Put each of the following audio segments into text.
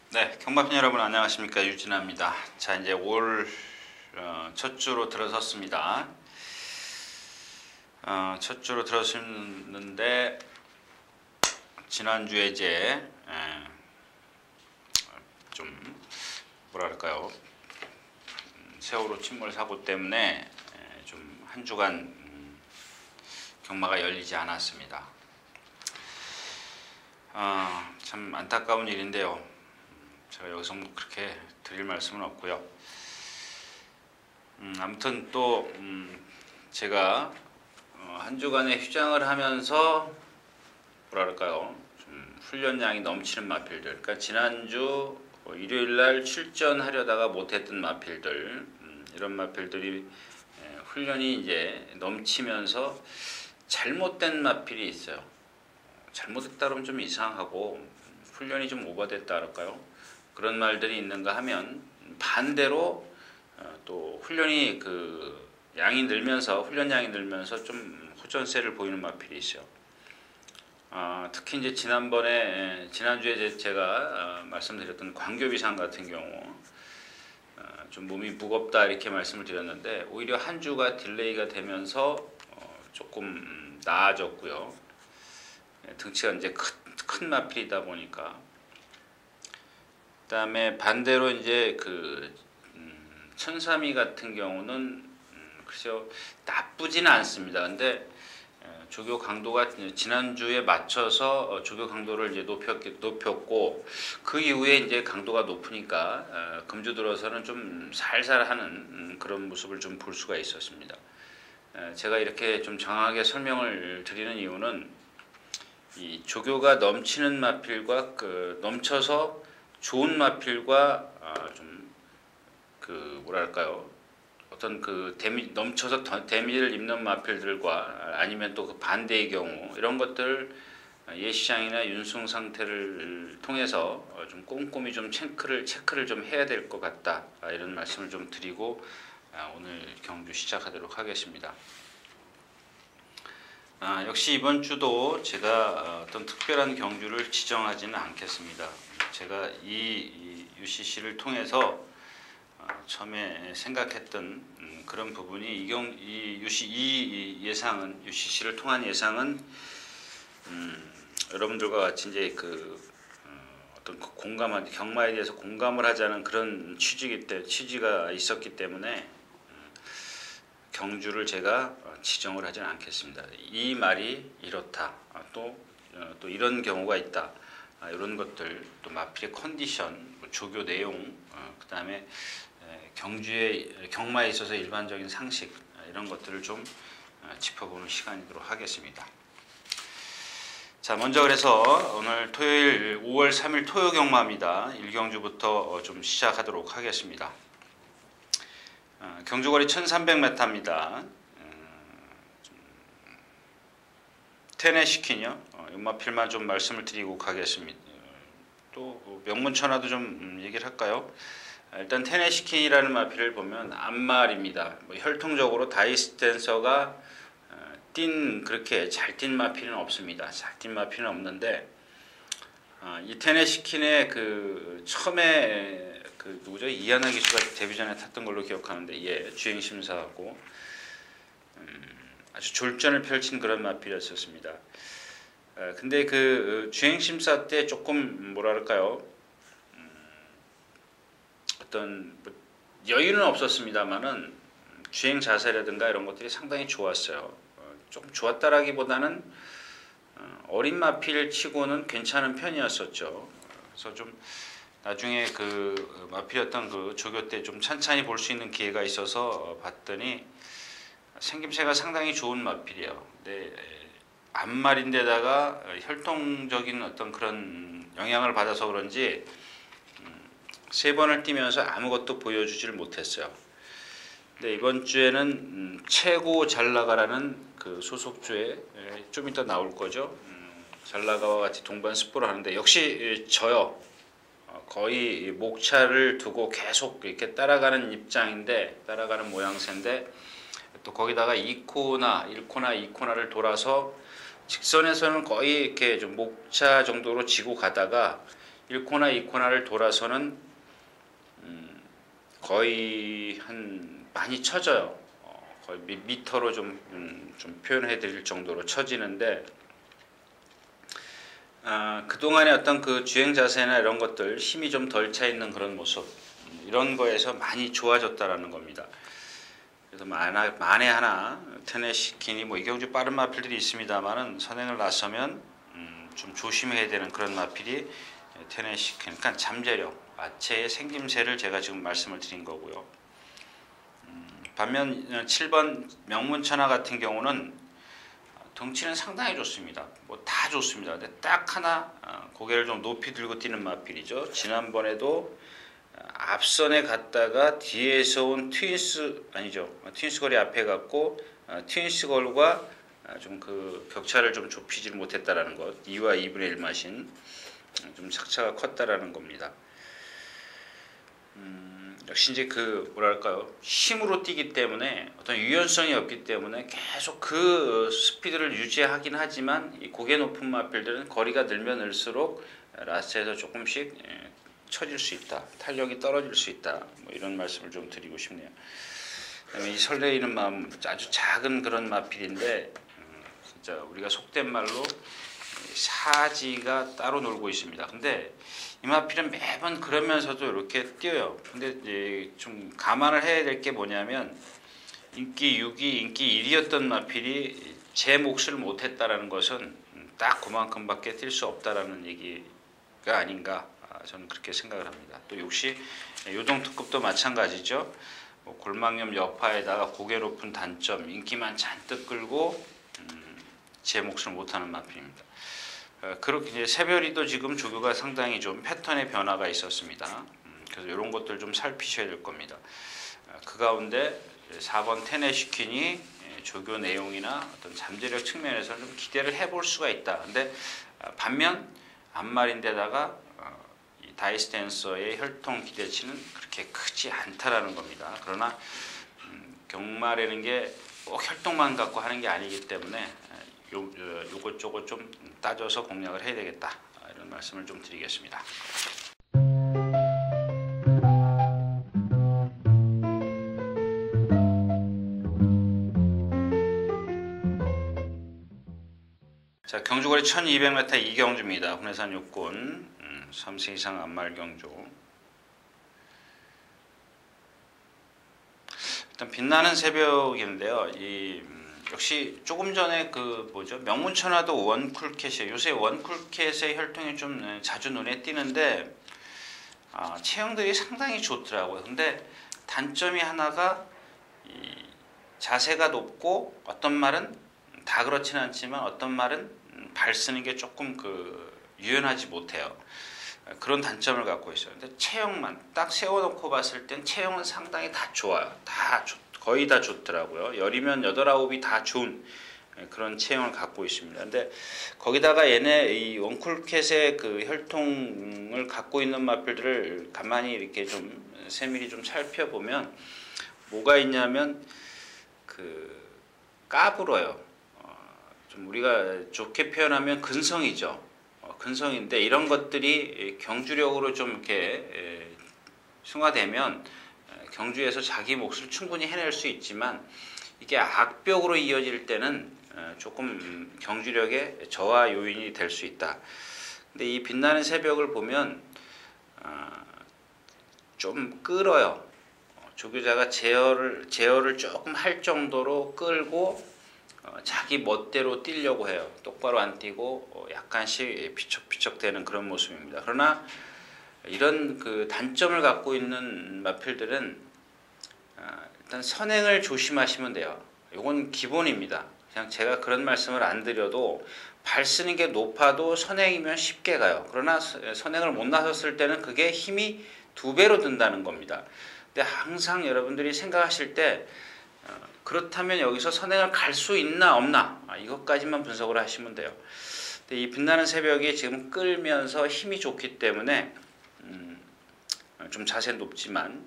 네, 경마팬 여러분 안녕하십니까, 유진아입니다. 자, 이제 올 첫 주로 들어섰습니다. 첫 주로 들어섰는데 지난주에 이제 좀 뭐랄까요, 세월호 침몰 사고 때문에 좀 한 주간 경마가 열리지 않았습니다. 참 안타까운 일인데요. 제가 여기서 뭐 그렇게 드릴 말씀은 없고요. 아무튼 또 제가 한 주간의 휴장을 하면서 뭐랄까요, 좀 훈련량이 넘치는 마필들, 그러니까 지난주 일요일날 출전하려다가 못했던 마필들, 이런 마필들이 훈련이 이제 넘치면서 잘못된 마필이 있어요. 잘못했다 그러면 좀 이상하고 훈련이 좀 오버됐다 할까요? 그런 말들이 있는가 하면 반대로 또 훈련이 양이 늘면서 훈련량이 늘면서 좀 호전세를 보이는 마필이 있어요. 특히 이제 지난주에 제가 말씀드렸던 광교비상 같은 경우 좀 몸이 무겁다 이렇게 말씀을 드렸는데 오히려 한 주가 딜레이가 되면서 조금 나아졌고요. 등치가 이제 큰 마필이다 보니까. 그다음에 반대로 이제 천삼이 같은 경우는 글쎄요, 나쁘지는 않습니다. 근데 조교 강도가 지난주에 맞춰서 조교 강도를 이제 높였고 그 이후에 이제 강도가 높으니까 금주 들어서는 좀 살살하는 그런 모습을 좀 볼 수가 있었습니다. 제가 이렇게 좀 정확하게 설명을 드리는 이유는 이 조교가 넘치는 마필과 넘쳐서 좋은 마필과 뭐랄까요, 어떤 넘쳐서 데미를 입는 마필들과 아니면 또 그 반대의 경우 이런 것들 예시장이나 윤승 상태를 통해서 좀 꼼꼼히 좀 체크를 좀 해야 될 것 같다, 이런 말씀을 좀 드리고 오늘 경주 시작하도록 하겠습니다. 역시 이번 주도 제가 어떤 특별한 경주를 지정하지는 않겠습니다. 제가 이 UCC를 통해서 처음에 생각했던 그런 부분이 이 예상은, UCC를 통한 예상은 여러분들과 같이 이제 어떤 경마에 대해서 공감을 하자는 그런 취지가 있었기 때문에 경주를 제가 지정을 하지는 않겠습니다. 이 말이 이렇다, 또 이런 경우가 있다, 이런 것들, 또 마필의 컨디션, 조교 내용, 그 다음에 경마에 있어서 일반적인 상식, 이런 것들을 좀 짚어보는 시간이도록 하겠습니다. 자, 먼저 그래서 오늘 토요일 5월 3일 토요 경마입니다. 1경주부터 좀 시작하도록 하겠습니다. 경주거리 1300m입니다. 테네시킨이요. 연마필만 좀 말씀을 드리고 가겠습니다. 또 명문천하도 좀 얘기를 할까요? 일단 테네시킨이라는 마필을 보면 앞말입니다. 혈통적으로 다이스텐서가 그렇게 잘 뛴 마필은 없습니다. 잘 뛴 마필은 없는데 이 테네시킨의 처음에 누구죠? 이하나 기수가 데뷔전에 탔던 걸로 기억하는데 주행심사하고 아주 졸전을 펼친 그런 마필이었습니다. 근데 주행심사 때 조금 뭐랄까요, 어떤 여유는 없었습니다만은 주행 자세라든가 이런 것들이 상당히 좋았어요. 조금 좋았다라기보다는 어린 마필 치고는 괜찮은 편이었었죠. 그래서 좀 나중에 마필이었던 조교 때 좀 찬찬히 볼 수 있는 기회가 있어서 봤더니 생김새가 상당히 좋은 마필이에요. 근데 앞말인데다가 혈통적인 어떤 그런 영향을 받아서 그런지 3번을 뛰면서 아무것도 보여주지를 못했어요. 근데 이번 주에는 최고 잘나가라는 소속주에 좀 이따 나올 거죠. 잘나가와 같이 동반 스포를 하는데 역시 저요. 거의 목차를 두고 계속 이렇게 따라가는 모양새인데 또 거기다가 1코나 2코나를 돌아서 직선에서는 거의 이렇게 좀 목차 정도로 지고 가다가 1코나 2코나를 돌아서는 거의 많이 쳐져요. 거의 미터로 좀 표현해 드릴 정도로 쳐지는데, 그동안의 어떤 그 주행 자세나 이런 것들, 힘이 좀 덜 차 있는 그런 모습, 이런 거에서 많이 좋아졌다라는 겁니다. 그래서 만에 하나 테네시킨이 이 경주 빠른 마필들이 있습니다만은 선행을 나서면 좀 조심해야 되는 그런 마필이 테네시킨, 그러니까 잠재력, 아체의 생김새를 제가 지금 말씀을 드린 거고요. 반면 7번 명문천하 같은 경우는 덩치는 상당히 좋습니다. 뭐 다 좋습니다. 근데 딱 하나 고개를 좀 높이 들고 뛰는 마필이죠. 지난번에도 앞선에 갔다가 뒤에서 온 트윈스 걸이 앞에 갔고 트윈스 걸과 좀 그 격차를 좀 좁히지 못했다라는 것, 2와 2분의 1 마신 좀 격차가 컸다라는 겁니다. 역시 이제 그 뭐랄까요, 힘으로 뛰기 때문에 어떤 유연성이 없기 때문에 계속 그 스피드를 유지하긴 하지만 이 고개 높은 마필들은 거리가 늘면 늘수록 라스트에서 조금씩 처질 수 있다, 탄력이 떨어질 수 있다, 뭐 이런 말씀을 좀 드리고 싶네요. 그다음에 이 설레이는 마음, 아주 작은 그런 마필인데 진짜 우리가 속된 말로 사지가 따로 놀고 있습니다. 근데 이 마필은 매번 그러면서도 이렇게 뛰어요. 근데 이제 좀 감안을 해야 될 게 뭐냐면 인기 6위, 인기 1위였던 마필이 제 몫을 못했다라는 것은 딱 그만큼밖에 뛸 수 없다라는 얘기가 아닌가, 저는 그렇게 생각을 합니다. 또 역시 요동특급도 마찬가지죠. 골망염 여파에다가 고개 높은 단점, 인기만 잔뜩 끌고 제 몫을 못하는 마필입니다. 그렇게 이제 새별이도 지금 조교가 상당히 좀 패턴의 변화가 있었습니다. 그래서 이런 것들 좀 살피셔야 될 겁니다. 그 가운데 4번 테네시킨이 조교 내용이나 어떤 잠재력 측면에서는 좀 기대를 해볼 수가 있다. 근데 반면 앞말인데다가 이 다이스텐서의 혈통 기대치는 그렇게 크지 않다라는 겁니다. 그러나 경마라는 게 꼭 혈통만 갖고 하는 게 아니기 때문에 요것저것 좀 따져서 공략을 해야 되겠다, 이런 말씀을 좀 드리겠습니다. 자, 경주거리 1200m 이경주입니다. hun해산 육군 3세 이상 앞말 경주. 일단 빛나는 새벽인데요. 역시 조금 전에 명문천하도 원쿨캣이에요. 요새 원쿨캣의 혈통이 좀 자주 눈에 띄는데 체형들이 상당히 좋더라고요. 근데 단점이 하나가 자세가 높고, 어떤 말은 다 그렇지는 않지만 어떤 말은 발 쓰는 게 조금 유연하지 못해요. 그런 단점을 갖고 있어요. 근데 체형만 딱 세워놓고 봤을 땐 체형은 상당히 다 좋아요. 거의 다 좋더라고요. 열이면 8, 9이 다 좋은 그런 체형을 갖고 있습니다. 근데 거기다가 얘네 이 원쿨캣의 그 혈통을 갖고 있는 마필들을 가만히 이렇게 좀 세밀히 좀 살펴보면 뭐가 있냐면 까불어요. 좀 우리가 좋게 표현하면 근성이죠. 근성인데 이런 것들이 경주력으로 좀 이렇게 승화되면 경주에서 자기 몫을 충분히 해낼 수 있지만, 이게 악벽으로 이어질 때는 조금 경주력의 저하 요인이 될 수 있다. 근데 이 빛나는 새벽을 보면 좀 끌어요. 조교자가 제어를 조금 할 정도로 끌고 자기 멋대로 뛰려고 해요. 똑바로 안 뛰고 약간씩 비척비척대는 그런 모습입니다. 그러나 이런 그 단점을 갖고 있는 마필들은 일단 선행을 조심하시면 돼요. 이건 기본입니다. 그냥 제가 그런 말씀을 안 드려도 발 쓰는 게 높아도 선행이면 쉽게 가요. 그러나 선행을 못 나섰을 때는 그게 힘이 2배로 든다는 겁니다. 근데 항상 여러분들이 생각하실 때 그렇다면 여기서 선행을 갈 수 있나 없나, 이것까지만 분석을 하시면 돼요. 근데 이 빛나는 새벽이 지금 끌면서 힘이 좋기 때문에 좀 자세 높지만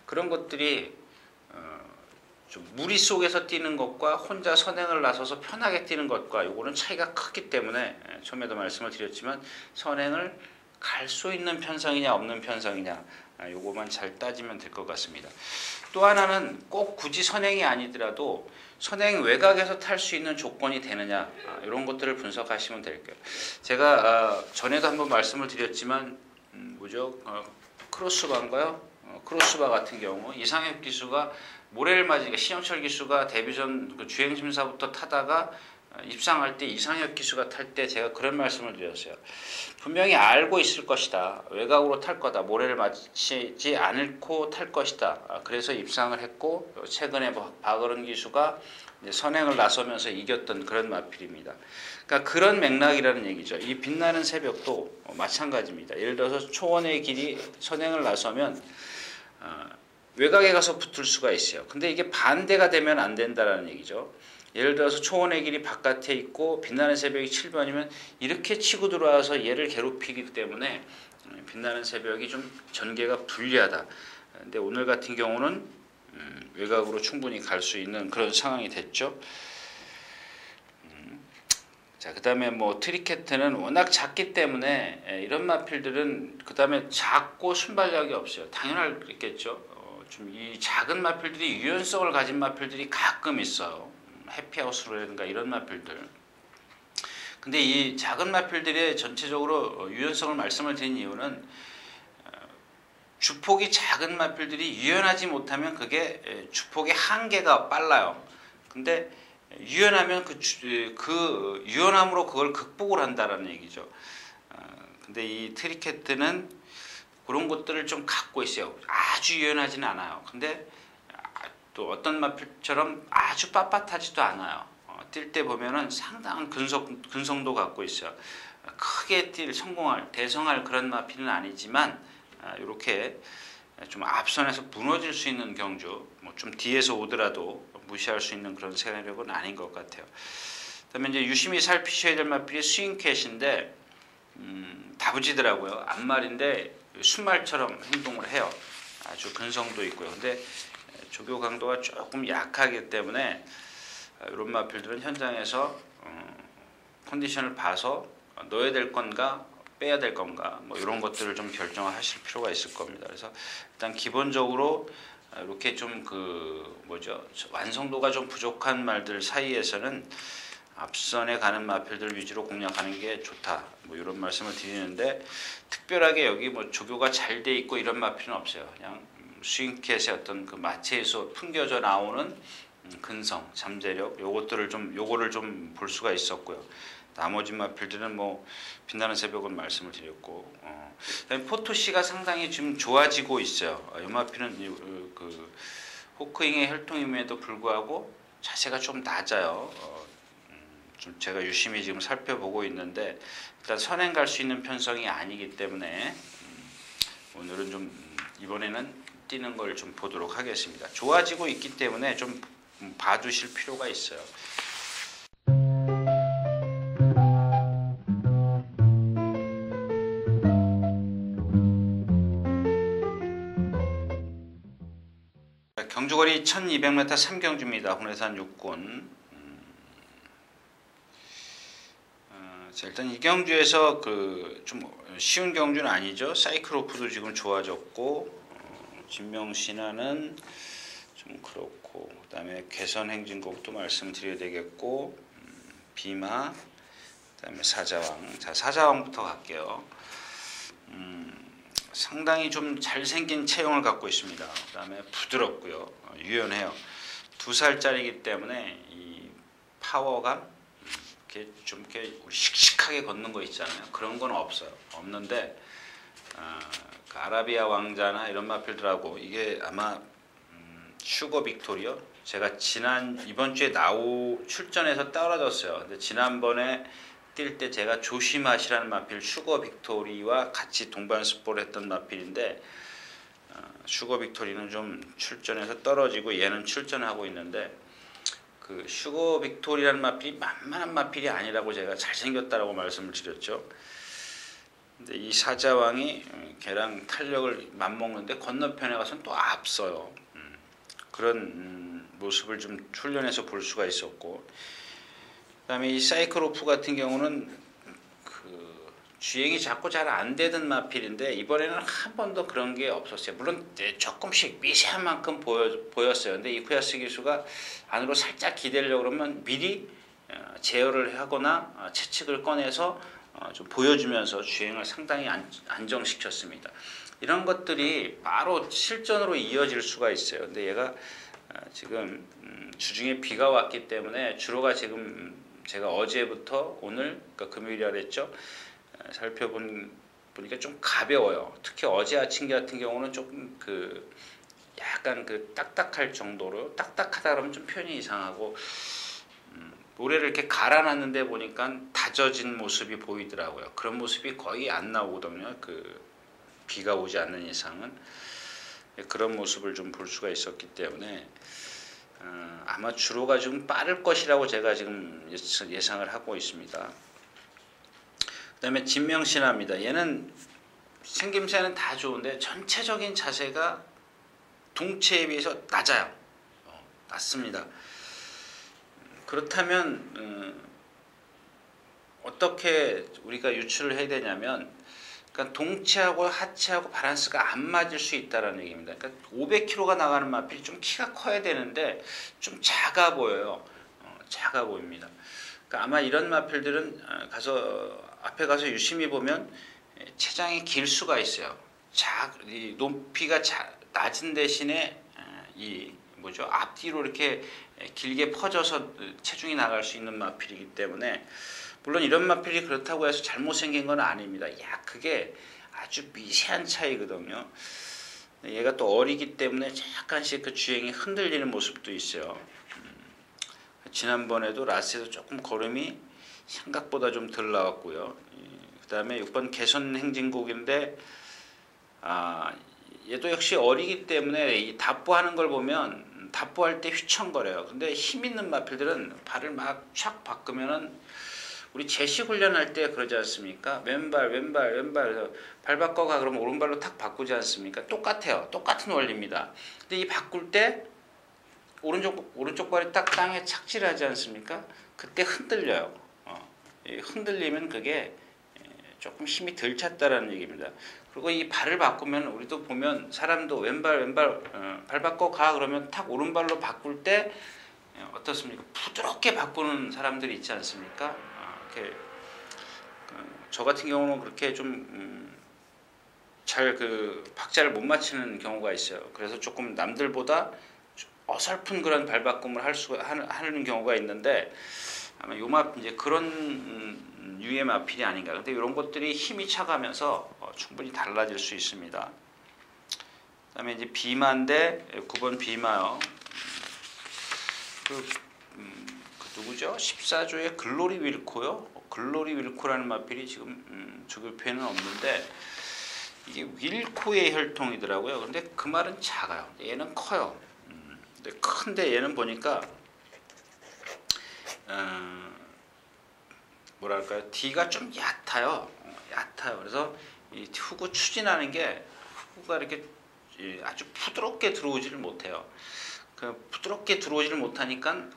그런 것들이 좀 무리 속에서 뛰는 것과 혼자 선행을 나서서 편하게 뛰는 것과 요거는 차이가 크기 때문에 처음에도 말씀을 드렸지만 선행을 갈 수 있는 편성이냐 없는 편성이냐 요거만 잘 따지면 될 것 같습니다. 또 하나는 꼭 굳이 선행이 아니더라도 선행 외곽에서 탈 수 있는 조건이 되느냐 이런 것들을 분석하시면 될 거예요. 제가 전에도 한번 말씀을 드렸지만 뭐죠? 크로스바인가요? 크로스바 같은 경우 이상혁 기수가 모래를 맞으니까 신영철 기수가 데뷔전 그 주행심사부터 타다가 입상할 때 이상혁 기수가 탈 때 제가 그런 말씀을 드렸어요. 분명히 알고 있을 것이다. 외곽으로 탈 거다. 모래를 맞지 않고 탈 것이다. 그래서 입상을 했고 최근에 박어른 기수가 선행을 나서면서 이겼던 그런 마필입니다. 그러니까 그런 맥락이라는 얘기죠. 이 빛나는 새벽도 마찬가지입니다. 예를 들어서 초원의 길이 선행을 나서면 외곽에 가서 붙을 수가 있어요. 근데 이게 반대가 되면 안 된다라는 얘기죠. 예를 들어서 초원의 길이 바깥에 있고 빛나는 새벽이 7번이면 이렇게 치고 들어와서 얘를 괴롭히기 때문에 빛나는 새벽이 좀 전개가 불리하다. 근데 오늘 같은 경우는 외곽으로 충분히 갈 수 있는 그런 상황이 됐죠. 자, 그다음에 뭐 트리케트는 워낙 작기 때문에 이런 마필들은 그다음에 작고 순발력이 없어요. 당연하겠죠. 좀 이 작은 마필들이 유연성을 가진 마필들이 가끔 있어요. 해피하우스라든가 이런 마필들. 근데 이 작은 마필들의 전체적으로 유연성을 말씀을 드린 이유는 주폭이 작은 마필들이 유연하지 못하면 그게 주폭의 한계가 빨라요. 근데 유연하면 그 유연함으로 그걸 극복을 한다라는 얘기죠. 근데 이 트리케트는 그런 것들을 좀 갖고 있어요. 아주 유연하지는 않아요. 근데 또 어떤 마필처럼 아주 빳빳하지도 않아요. 뛸 때 보면은 상당한 근성도 갖고 있어요. 크게 대성할 그런 마필은 아니지만 이렇게 좀 앞선에서 무너질 수 있는 경주, 뭐 좀 뒤에서 오더라도 무시할 수 있는 그런 세력은 아닌 것 같아요. 그다음에 이제 유심히 살피셔야 될 마필이 스윙캣인데 다부지더라고요. 앞말인데 순말처럼 행동을 해요. 아주 근성도 있고요. 근데 조교 강도가 조금 약하기 때문에 이런 마필들은 현장에서 컨디션을 봐서 넣어야 될 건가 빼야 될 건가 뭐 이런 것들을 좀 결정을 하실 필요가 있을 겁니다. 그래서 일단 기본적으로 이렇게 좀 완성도가 좀 부족한 말들 사이에서는 앞선에 가는 마필들 위주로 공략하는 게 좋다. 뭐 이런 말씀을 드리는데 특별하게 여기 뭐 조교가 잘 돼 있고 이런 마필은 없어요. 그냥 스윙캣의 어떤 그 마체에서 풍겨져 나오는 근성, 잠재력 요거를 좀 볼 수가 있었고요. 나머지 마필들은 뭐 빛나는 새벽은 말씀을 드렸고 그다음에 포토시가 상당히 지금 좋아지고 있어요. 이 마필은 그 호크잉의 혈통임에도 불구하고 자세가 좀 낮아요. 좀 제가 유심히 지금 살펴보고 있는데 일단 선행 갈 수 있는 편성이 아니기 때문에 오늘은 좀 이번에는 뛰는 걸 좀 보도록 하겠습니다. 좋아지고 있기 때문에 좀 봐두실 필요가 있어요. 경주거리 1200m 3경주입니다. hun해산 육군. 자, 일단 이 경주에서 좀 쉬운 경주는 아니죠. 사이클오프도 지금 좋아졌고 진명신화는 좀 그렇고 그다음에 개선행진곡도 말씀드려야 되겠고 비마 그다음에 사자왕. 자, 사자왕부터 갈게요. 상당히 좀 잘생긴 체형을 갖고 있습니다. 그다음에 부드럽고요. 유연해요. 2살짜리이기 때문에 이 파워감 이렇게 우리 씩씩하게 걷는 거 있잖아요. 그런 건 없어요. 없는데 그 아라비아 왕자나 이런 마필들하고 이게 아마 슈거 빅토리요. 제가 이번 주에 출전해서 떨어졌어요. 근데 지난번에 뛸 때 제가 조심하시라는 마필 슈거 빅토리와 같이 동반 스포를 했던 마필인데 슈거 빅토리는 좀 출전해서 떨어지고 얘는 출전하고 있는데 그 슈거 빅토리라는 마필이 만만한 마필이 아니라고 제가 잘생겼다라고 말씀을 드렸죠. 근데 이 사자왕이 걔랑 탄력을 맞먹는데 건너편에 가서는 또 앞서요. 그런 모습을 좀 훈련해서 볼 수가 있었고 그다음에 이 사이클오프 같은 경우는 주행이 자꾸 잘 안 되던 마필인데 이번에는 한 번도 그런 게 없었어요. 물론 조금씩 미세한 만큼 보였어요. 근데 이쿠야스 기수가 안으로 살짝 기대려고 그러면 미리 제어를 하거나 채찍을 꺼내서 좀 보여주면서 주행을 상당히 안정시켰습니다. 이런 것들이 바로 실전으로 이어질 수가 있어요. 근데 얘가 지금 주중에 비가 왔기 때문에 주로가 지금 제가 어제부터 오늘, 그러니까 금요일이라 그랬죠. 살펴보니까 좀 가벼워요. 특히 어제 아침 같은 경우는 조금 약간 딱딱할 정도로, 딱딱하다 그러면 좀 표현이 이상하고, 모래를 이렇게 갈아놨는데 보니까 다져진 모습이 보이더라고요. 그런 모습이 거의 안 나오거든요. 비가 오지 않는 이상은 그런 모습을 좀 볼 수가 있었기 때문에 아마 주로가 좀 빠를 것이라고 제가 지금 예상을 하고 있습니다. 그 다음에 진명신화입니다. 얘는 생김새는 다 좋은데 전체적인 자세가 동체에 비해서 낮아요. 낮습니다. 그렇다면 어떻게 우리가 유추를 해야 되냐면, 그러니까 동체하고 하체하고 밸런스가 안 맞을 수 있다는 얘기입니다. 그러니까 500kg가 나가는 마필이 좀 키가 커야 되는데 좀 작아 보여요. 작아 보입니다. 그러니까 아마 이런 마필들은 앞에 가서 유심히 보면 체장이 길 수가 있어요. 이 높이가 낮은 대신에 앞뒤로 이렇게 길게 퍼져서 체중이 나갈 수 있는 마필이기 때문에, 물론 이런 마필이 그렇다고 해서 잘못생긴 건 아닙니다. 그게 아주 미세한 차이거든요. 얘가 또 어리기 때문에 약간씩 그 주행이 흔들리는 모습도 있어요. 지난번에도 라스에서 조금 걸음이 생각보다 좀 덜 나왔고요. 그 다음에 6번 개선 행진곡인데, 얘도 역시 어리기 때문에 이 답부하는 걸 보면 답부할 때 휘청거려요. 근데 힘 있는 마필들은 발을 막 촥 바꾸면은, 우리 제식 훈련할 때 그러지 않습니까? 왼발 발 바꿔가 그러면 오른발로 탁 바꾸지 않습니까? 똑같아요. 똑같은 원리입니다. 근데 이 바꿀 때 오른쪽 발이 딱 땅에 착질하지 않습니까? 그때 흔들려요. 흔들리면 그게 조금 힘이 덜 찼다라는 얘기입니다. 그리고 이 발을 바꾸면, 우리도 보면 사람도 왼발 발 바꿔 가 그러면 탁 오른발로 바꿀 때 어떻습니까? 부드럽게 바꾸는 사람들이 있지 않습니까? 저 같은 경우는 그렇게 좀 잘 박자를 못 맞추는 경우가 있어요. 그래서 조금 남들보다 어설픈 그런 발바꿈을 하는 경우가 있는데, 아마 이제 그런 유의 마필이 아닌가. 근데 이런 것들이 힘이 차가면서 충분히 달라질 수 있습니다. 그다음에 이제 비마인데 9번 비마요. 누구죠? 14조의 글로리 윌코요. 글로리 윌코라는 마필이 지금 조교표에는 없는데, 이게 윌코의 혈통이더라고요. 근데 그 말은 작아요. 얘는 커요. 근데 큰데 얘는 보니까 뭐랄까요? D가 좀 얕아요. 그래서 이 후구 추진하는 게, 후구가 이렇게 아주 부드럽게 들어오지를 못해요. 부드럽게 들어오지를 못하니까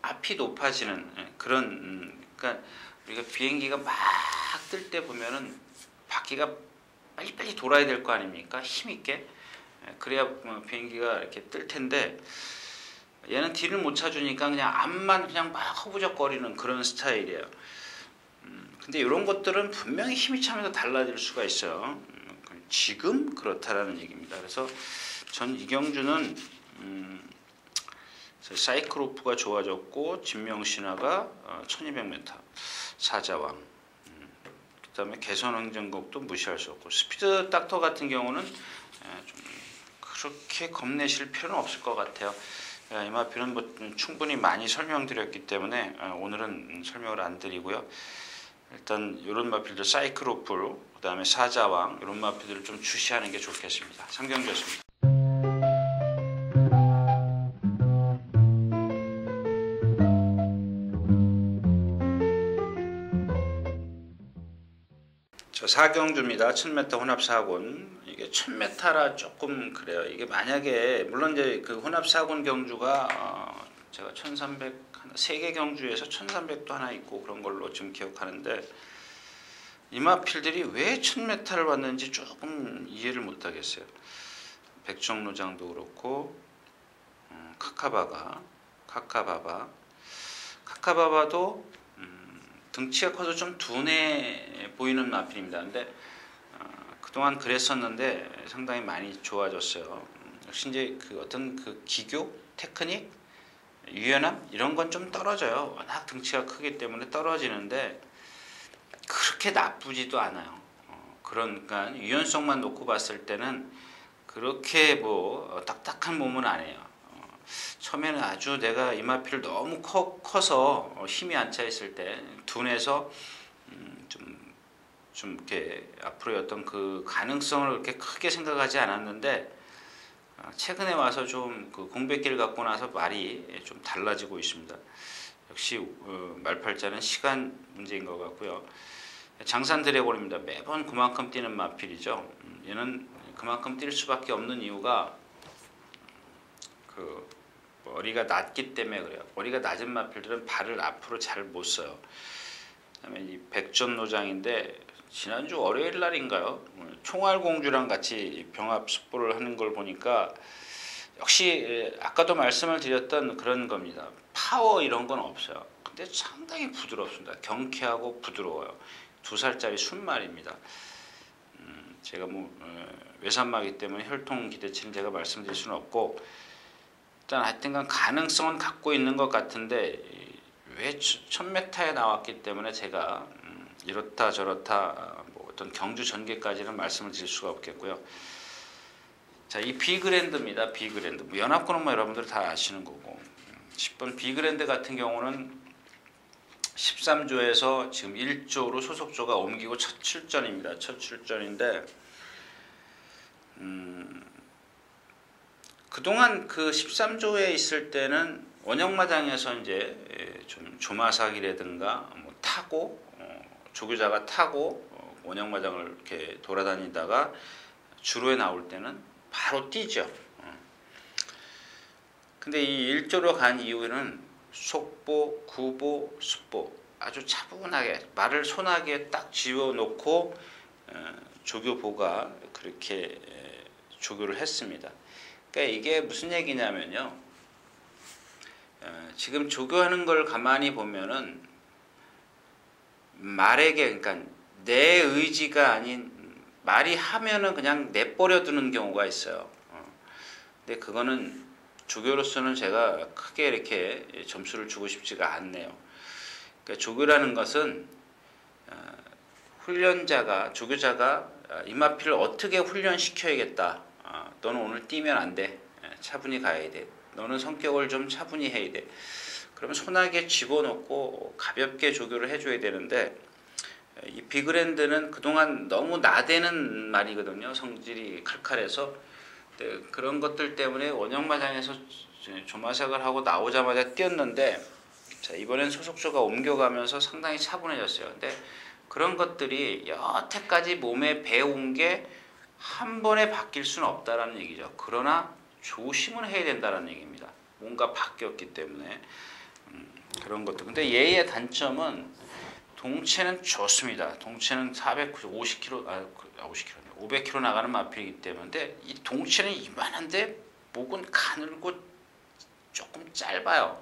앞이 높아지는 그런, 그러니까 우리가 비행기가 막 뜰 때 보면은 바퀴가 빨리빨리 돌아야 될 거 아닙니까? 힘있게. 그래야 비행기가 이렇게 뜰 텐데, 얘는 뒤를 못 차주니까 그냥 앞만 그냥 막 허부적거리는 그런 스타일이에요. 근데 이런 것들은 분명히 힘이 차면서 달라질 수가 있어요. 지금 그렇다라는 얘기입니다. 그래서 전 이경주는 사이클로프가 좋아졌고, 진명신화가 1200m, 사자왕, 그 다음에 개선행진곡도 무시할 수 없고, 스피드 닥터 같은 경우는 좀 그렇게 겁내실 필요는 없을 것 같아요. 이 마필은 충분히 많이 설명드렸기 때문에 오늘은 설명을 안 드리고요. 일단 이런 마필들 사이클로프, 그 다음에 사자왕, 이런 마필들을 좀 주시하는 게 좋겠습니다. 상경주였습니다. 사경주입니다. 1000m 혼합 4군. 이게 1000m라 조금 그래요. 이게 만약에, 물론 이제 그 혼합 4군 경주가 제가 1300, 3개 경주에서 1300도 하나 있고 그런 걸로 지금 기억하는데, 이마필들이 왜 1000m를 왔는지 조금 이해를 못하겠어요. 백정노장도 그렇고 카카바바도 등치가 커서 좀 둔해 보이는 마필입니다. 근데 그동안 그랬었는데 상당히 많이 좋아졌어요. 역시 이제 그 어떤 그 기교, 테크닉, 유연함 이런 건 좀 떨어져요. 워낙 등치가 크기 때문에 떨어지는데 그렇게 나쁘지도 않아요. 그러니까 유연성만 놓고 봤을 때는 그렇게 뭐 딱딱한 몸은 아니에요. 처음에는 아주 내가 이마피를 너무 커서 힘이 안 차 있을 때 둔해서 좀 이렇게 앞으로의 어떤 그 가능성을 그렇게 크게 생각하지 않았는데 최근에 와서 좀 그 공백기를 갖고 나서 말이 좀 달라지고 있습니다. 역시 말팔자는 시간 문제인 것 같고요. 장산 드래곤입니다. 매번 그만큼 뛰는 마필이죠. 얘는 그만큼 뛸 수밖에 없는 이유가 그 머리가 낮기 때문에 그래요. 머리가 낮은 마필들은 발을 앞으로 잘 못 써요. 그다음에 이 백전노장인데 지난주 월요일 날인가요? 총알공주랑 같이 병합 습보를 하는 걸 보니까 역시 아까도 말씀을 드렸던 그런 겁니다. 파워 이런 건 없어요. 근데 상당히 부드럽습니다. 경쾌하고 부드러워요. 2살짜리 순말입니다. 제가 뭐 외산마기 때문에 혈통 기대치는 제가 말씀드릴 수는 없고 일단 하여튼간 가능성은 갖고 있는 것 같은데 왜 1000m에 나왔기 때문에 제가 이렇다 저렇다 뭐 어떤 경주 전개까지는 말씀을 드릴 수가 없겠고요. 자, 이 비그랜드입니다. 비그랜드. 뭐 연합군은 뭐 여러분들 다 아시는 거고 10번 비그랜드 같은 경우는 13조에서 지금 1조로 소속조가 옮기고 첫 출전입니다. 첫 출전인데 그동안 그 13조에 있을 때는 원형마당에서 이제 좀 조마사기라든가 뭐 타고 조교자가 타고 원형마당을 이렇게 돌아다니다가 주로에 나올 때는 바로 뛰죠. 근데 이 1조로 간 이유는 속보, 구보, 숫보 아주 차분하게 말을 손아귀에 딱 쥐어놓고 조교보가 그렇게 조교를 했습니다. 그러니까 이게 무슨 얘기냐면요. 지금 조교하는 걸 가만히 보면은 말에게 그러니까 내 의지가 아닌 말이 하면은 그냥 내버려 두는 경우가 있어요. 근데 그거는 조교로서는 제가 크게 이렇게 점수를 주고 싶지가 않네요. 그러니까 조교라는 것은 훈련자가 조교자가 이마피를 어떻게 훈련시켜야겠다. 너는 오늘 뛰면 안 돼. 차분히 가야 돼. 너는 성격을 좀 차분히 해야 돼. 그러면 손아귀에 집어넣고 가볍게 조교를 해줘야 되는데 이 비그랜드는 그동안 너무 나대는 말이거든요. 성질이 칼칼해서 그런 것들 때문에 원형마장에서 조마삭을 하고 나오자마자 뛰었는데 자, 이번엔 소속조가 옮겨가면서 상당히 차분해졌어요. 근데 그런 것들이 여태까지 몸에 배운 게 한 번에 바뀔 수는 없다라는 얘기죠. 그러나 조심은 해야 된다는 얘기입니다. 뭔가 바뀌었기 때문에 그런 것도. 근데 얘의 단점은 동체는 좋습니다. 동체는 450kg, 50kg, 500kg 나가는 마필이기 때문에 이 동체는 이만한데 목은 가늘고 조금 짧아요.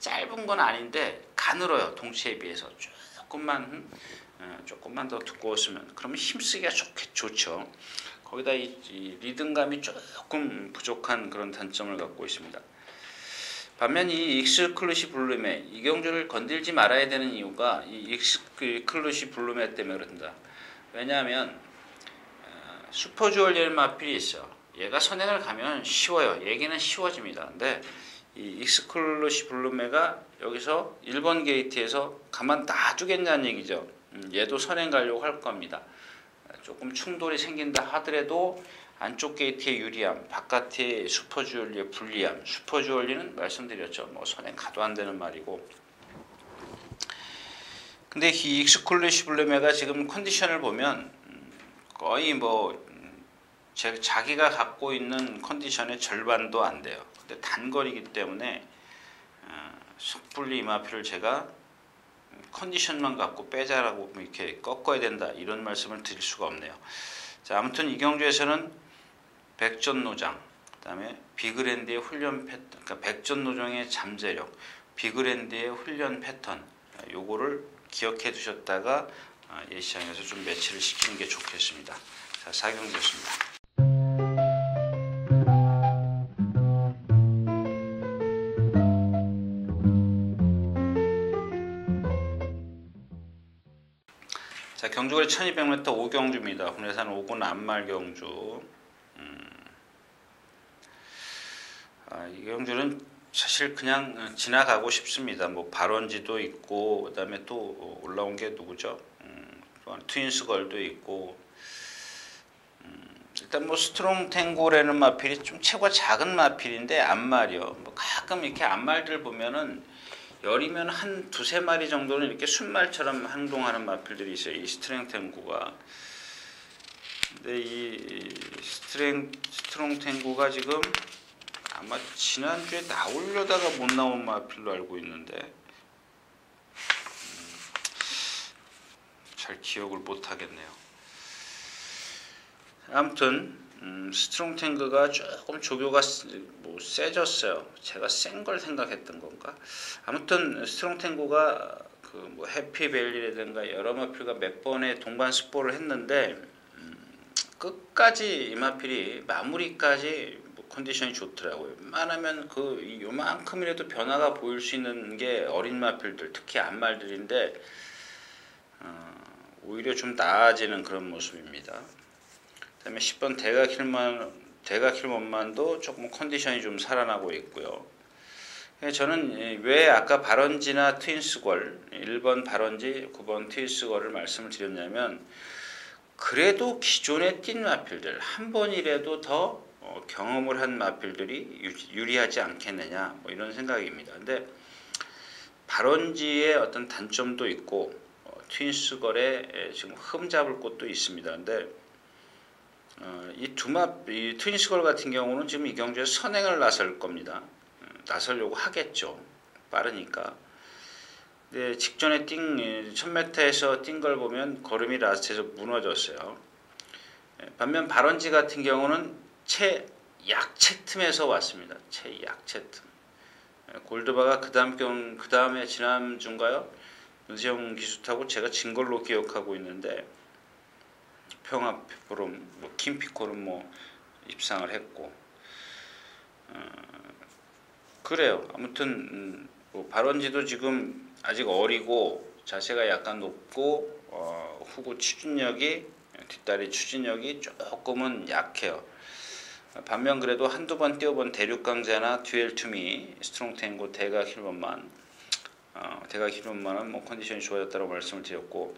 짧은 건 아닌데 가늘어요. 동체에 비해서 조금만 더 두꺼웠으면 그러면 힘쓰기가 좋죠. 거기다 이 리듬감이 조금 부족한 그런 단점을 갖고 있습니다. 반면 이 익스클루시 블루메 이경주를 건들지 말아야 되는 이유가 이 익스클루시 블루메 때문에 그런다. 왜냐하면 슈퍼주얼리얼 마필이 있어. 얘가 선행을 가면 쉬워요. 얘기는 쉬워집니다. 근데 이 익스클루시 블루메가 여기서 1번 게이트에서 가만 놔두겠냐는 얘기죠. 얘도 선행 가려고 할 겁니다. 조금 충돌이 생긴다 하더라도 안쪽 게이트의 유리함, 바깥의 슈퍼주얼리의 불리함. 슈퍼주얼리는 말씀드렸죠. 뭐 선행 가도 안 되는 말이고. 근데 이 익스클루시 블루메가 지금 컨디션을 보면 거의 뭐 자기가 갖고 있는 컨디션의 절반도 안 돼요. 근데 단거리이기 때문에 섣불리 이마피를 제가 컨디션만 갖고 빼자라고 이렇게 꺾어야 된다 이런 말씀을 드릴 수가 없네요. 자, 아무튼 이경주에서는 백전노장, 그다음에 비그랜드의 훈련 패턴, 그러니까 백전노장의 잠재력, 비그랜드의 훈련 패턴, 요거를 기억해 두셨다가 예시장에서 좀 매치를 시키는 게 좋겠습니다. 자, 사경주였습니다. 자, 경주거리 1200m 오경주입니다. 군내산 5군 안말경주. 이 경주는 사실 그냥 지나가고 싶습니다. 뭐 발원지도 있고, 그다음에 또 올라온 게 누구죠? 트윈스걸도 있고. 일단 뭐 스트롱 탱고라는 마필이 좀 체구가 작은 마필인데 안말이요. 뭐 가끔 이렇게 안말들 보면은 열이면 한 두세 마리 정도는 이렇게 순말처럼 행동하는 마필들이 있어요. 이 스트롱 탱고가. 근데 이 스트롱 탱고가 지금 아마 지난주에 나오려다가 못 나온 마필로 알고 있는데 잘 기억을 못 하겠네요. 아무튼 스트롱 탱크가 조금 조교가 뭐 세졌어요. 제가 센 걸 생각했던 건가? 아무튼 스트롱 탱고가 그 뭐 해피밸리라든가 여러 마필과 몇 번의 동반 스포를 했는데 끝까지 이 마필이 마무리까지 뭐 컨디션이 좋더라고요. 웬만하면 그 요만큼이라도 변화가 보일 수 있는 게 어린 마필들, 특히 안말들인데 오히려 좀 나아지는 그런 모습입니다. 그다음에 10번 대가킬먼만도 조금 컨디션이 좀 살아나고 있고요. 저는 왜 아까 발원지나 트윈스걸 1번 발원지 9번 트윈스걸을 말씀을 드렸냐면 그래도 기존에 뛴 마필들 한 번이라도 더 경험을 한 마필들이 유리하지 않겠느냐 뭐 이런 생각입니다. 근데 발원지의 어떤 단점도 있고 트윈스걸에 지금 흠잡을 곳도 있습니다. 근데 이 트윈스걸 같은 경우는 지금 이경주에 선행을 나설 겁니다. 나서려고 하겠죠. 빠르니까. 근데 직전에 1000m에서 뛴 걸 보면 걸음이 라스트에서 무너졌어요. 반면 발원지 같은 경우는 약체 틈에서 왔습니다. 약체 틈. 골드바가 그 다음에 지난주인가요? 윤세영 기수 타고 제가 진 걸로 기억하고 있는데 평화포럼, 뭐 킴피코는 뭐 입상을 했고 그래요. 아무튼 뭐 발원지도 지금 아직 어리고 자세가 약간 높고 후구 추진력이 뒷다리 추진력이 조금은 약해요. 반면 그래도 한두 번 뛰어본 대륙강자나 듀엘투미, 스트롱탱고, 대가힐먼만은 뭐 컨디션이 좋아졌다고 말씀을 드렸고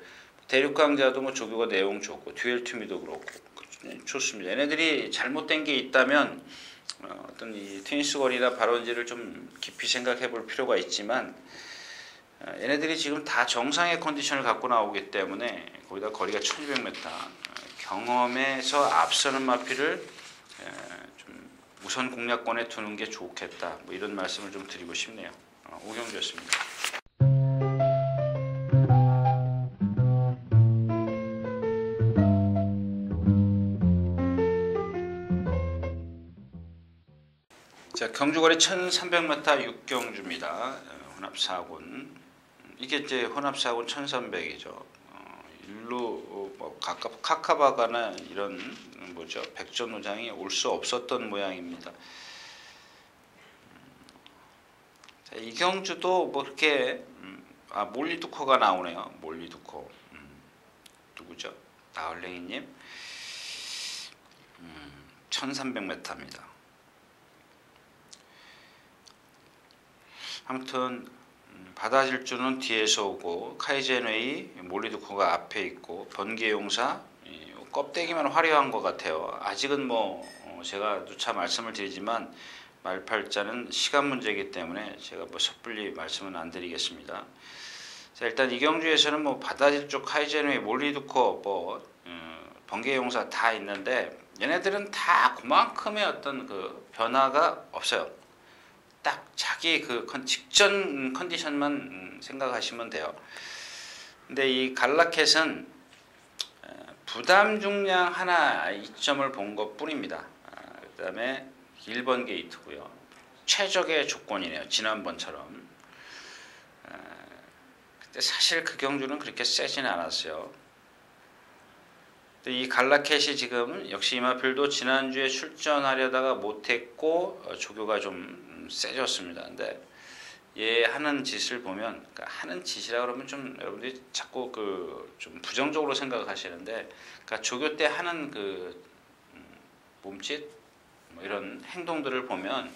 대륙강자도 뭐 조교가 내용 좋고 듀엘투미도 그렇고 좋습니다. 얘네들이 잘못된 게 있다면 어떤 이 트윈스걸이나 발원지를 좀 깊이 생각해 볼 필요가 있지만 얘네들이 지금 다 정상의 컨디션을 갖고 나오기 때문에 거기다 거리가 1200m 경험에서 앞서는 마필을 좀 우선 공략권에 두는 게 좋겠다 뭐 이런 말씀을 좀 드리고 싶네요. 오경주였습니다. 자, 경주거리 1300m 육경주입니다. 혼합 4군. 이게 이제 혼합 4군 1300이죠. 일로 뭐 카카바가나 이런 뭐죠? 백전노장이 올 수 없었던 모양입니다. 자, 이 경주도 뭐 그렇게 몰리두코가 나오네요. 몰리두코. 누구죠? 나얼랭이님. 1300m입니다. 아무튼 바다질주는 뒤에서 오고 카이젠웨이 몰리두코가 앞에 있고 번개용사 껍데기만 화려한 것 같아요. 아직은 뭐 제가 누차 말씀을 드리지만 말팔자는 시간 문제이기 때문에 제가 뭐 섣불리 말씀은 안 드리겠습니다. 자, 일단 이경주에서는 뭐 바다질 쪽 카이젠웨이 몰리두코 뭐 번개용사 다 있는데 얘네들은 다 그만큼의 어떤 그 변화가 없어요. 딱 자기 그 직전 컨디션만 생각하시면 돼요. 근데 이 갈라켓은 부담 중량 하나 이점을 본 것 뿐입니다. 그 다음에 1번 게이트고요. 최적의 조건이네요. 지난번처럼. 근데 사실 그 경주는 그렇게 세지는 않았어요. 이 갈라켓이 지금 역시 이마필도 지난주에 출전하려다가 못했고 조교가 좀 세졌습니다. 근데 얘 하는 짓을 보면, 그러니까 하는 짓이라 그러면 좀 여러분들이 자꾸 좀 부정적으로 생각하시는데, 그러니까 조교 때 하는 몸짓 뭐 이런 행동들을 보면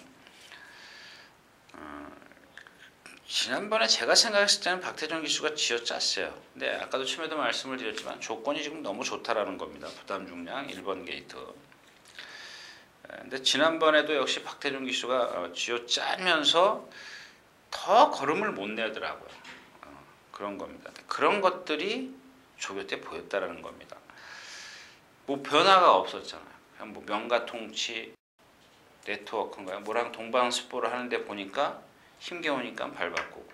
지난번에 제가 생각했을 때는 박태종 기수가 쥐어짰어요. 근데 아까도 처음에도 말씀을 드렸지만 조건이 지금 너무 좋다라는 겁니다. 부담 중량 1번 게이트. 근데 지난번에도 역시 박태종 기수가 쥐어짜면서 더 걸음을 못 내더라고요. 그런 겁니다. 그런 것들이 조교 때 보였다라는 겁니다. 뭐 변화가 없었잖아요. 그냥 뭐 명가통치 네트워크인가요? 뭐랑 동방스포를 하는데 보니까 힘겨우니까 발 바꾸고.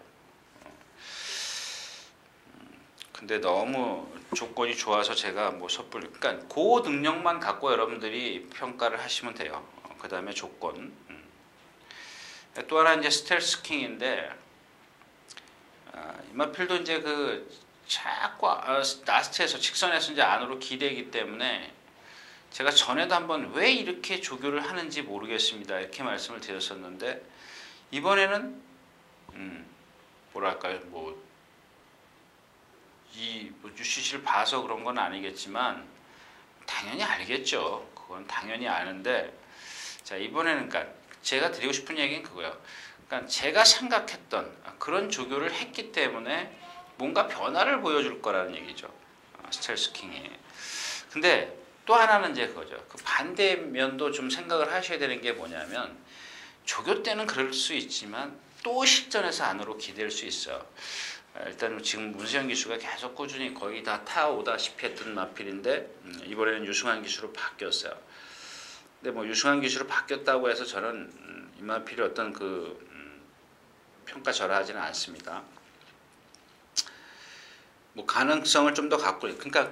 근데 너무 조건이 좋아서 제가 뭐 섣불리, 그러니까 그 능력만 갖고 여러분들이 평가를 하시면 돼요. 그 다음에 조건. 또 하나 이제 스텔스킹인데, 이마필도 이제 자꾸 라스트에서 직선에서 이제 안으로 기대기 때문에 제가 전에도 한번 왜 이렇게 조교를 하는지 모르겠습니다. 이렇게 말씀을 드렸었는데, 이번에는 뭐랄까요, UCC를 봐서 그런 건 아니겠지만 당연히 알겠죠. 그건 당연히 아는데, 자 이번에는 그러니까 제가 드리고 싶은 얘기는 그거예요. 그러니까 제가 생각했던 그런 조교를 했기 때문에 뭔가 변화를 보여줄 거라는 얘기죠. 스텔스킹이. 근데 또 하나는 이제 그거죠. 그 반대면도 좀 생각을 하셔야 되는 게 뭐냐면, 조교 때는 그럴 수 있지만 또 실전에서 안으로 기댈 수 있어요. 일단 지금 문세영 기수가 계속 꾸준히 거의 다 타오다시피 했던 마필인데 이번에는 유승환 기수로 바뀌었어요. 근데 뭐 유승환 기수로 바뀌었다고 해서 저는 이마필이 어떤 평가절하하지는 않습니다. 뭐 가능성을 좀 더 갖고, 그러니까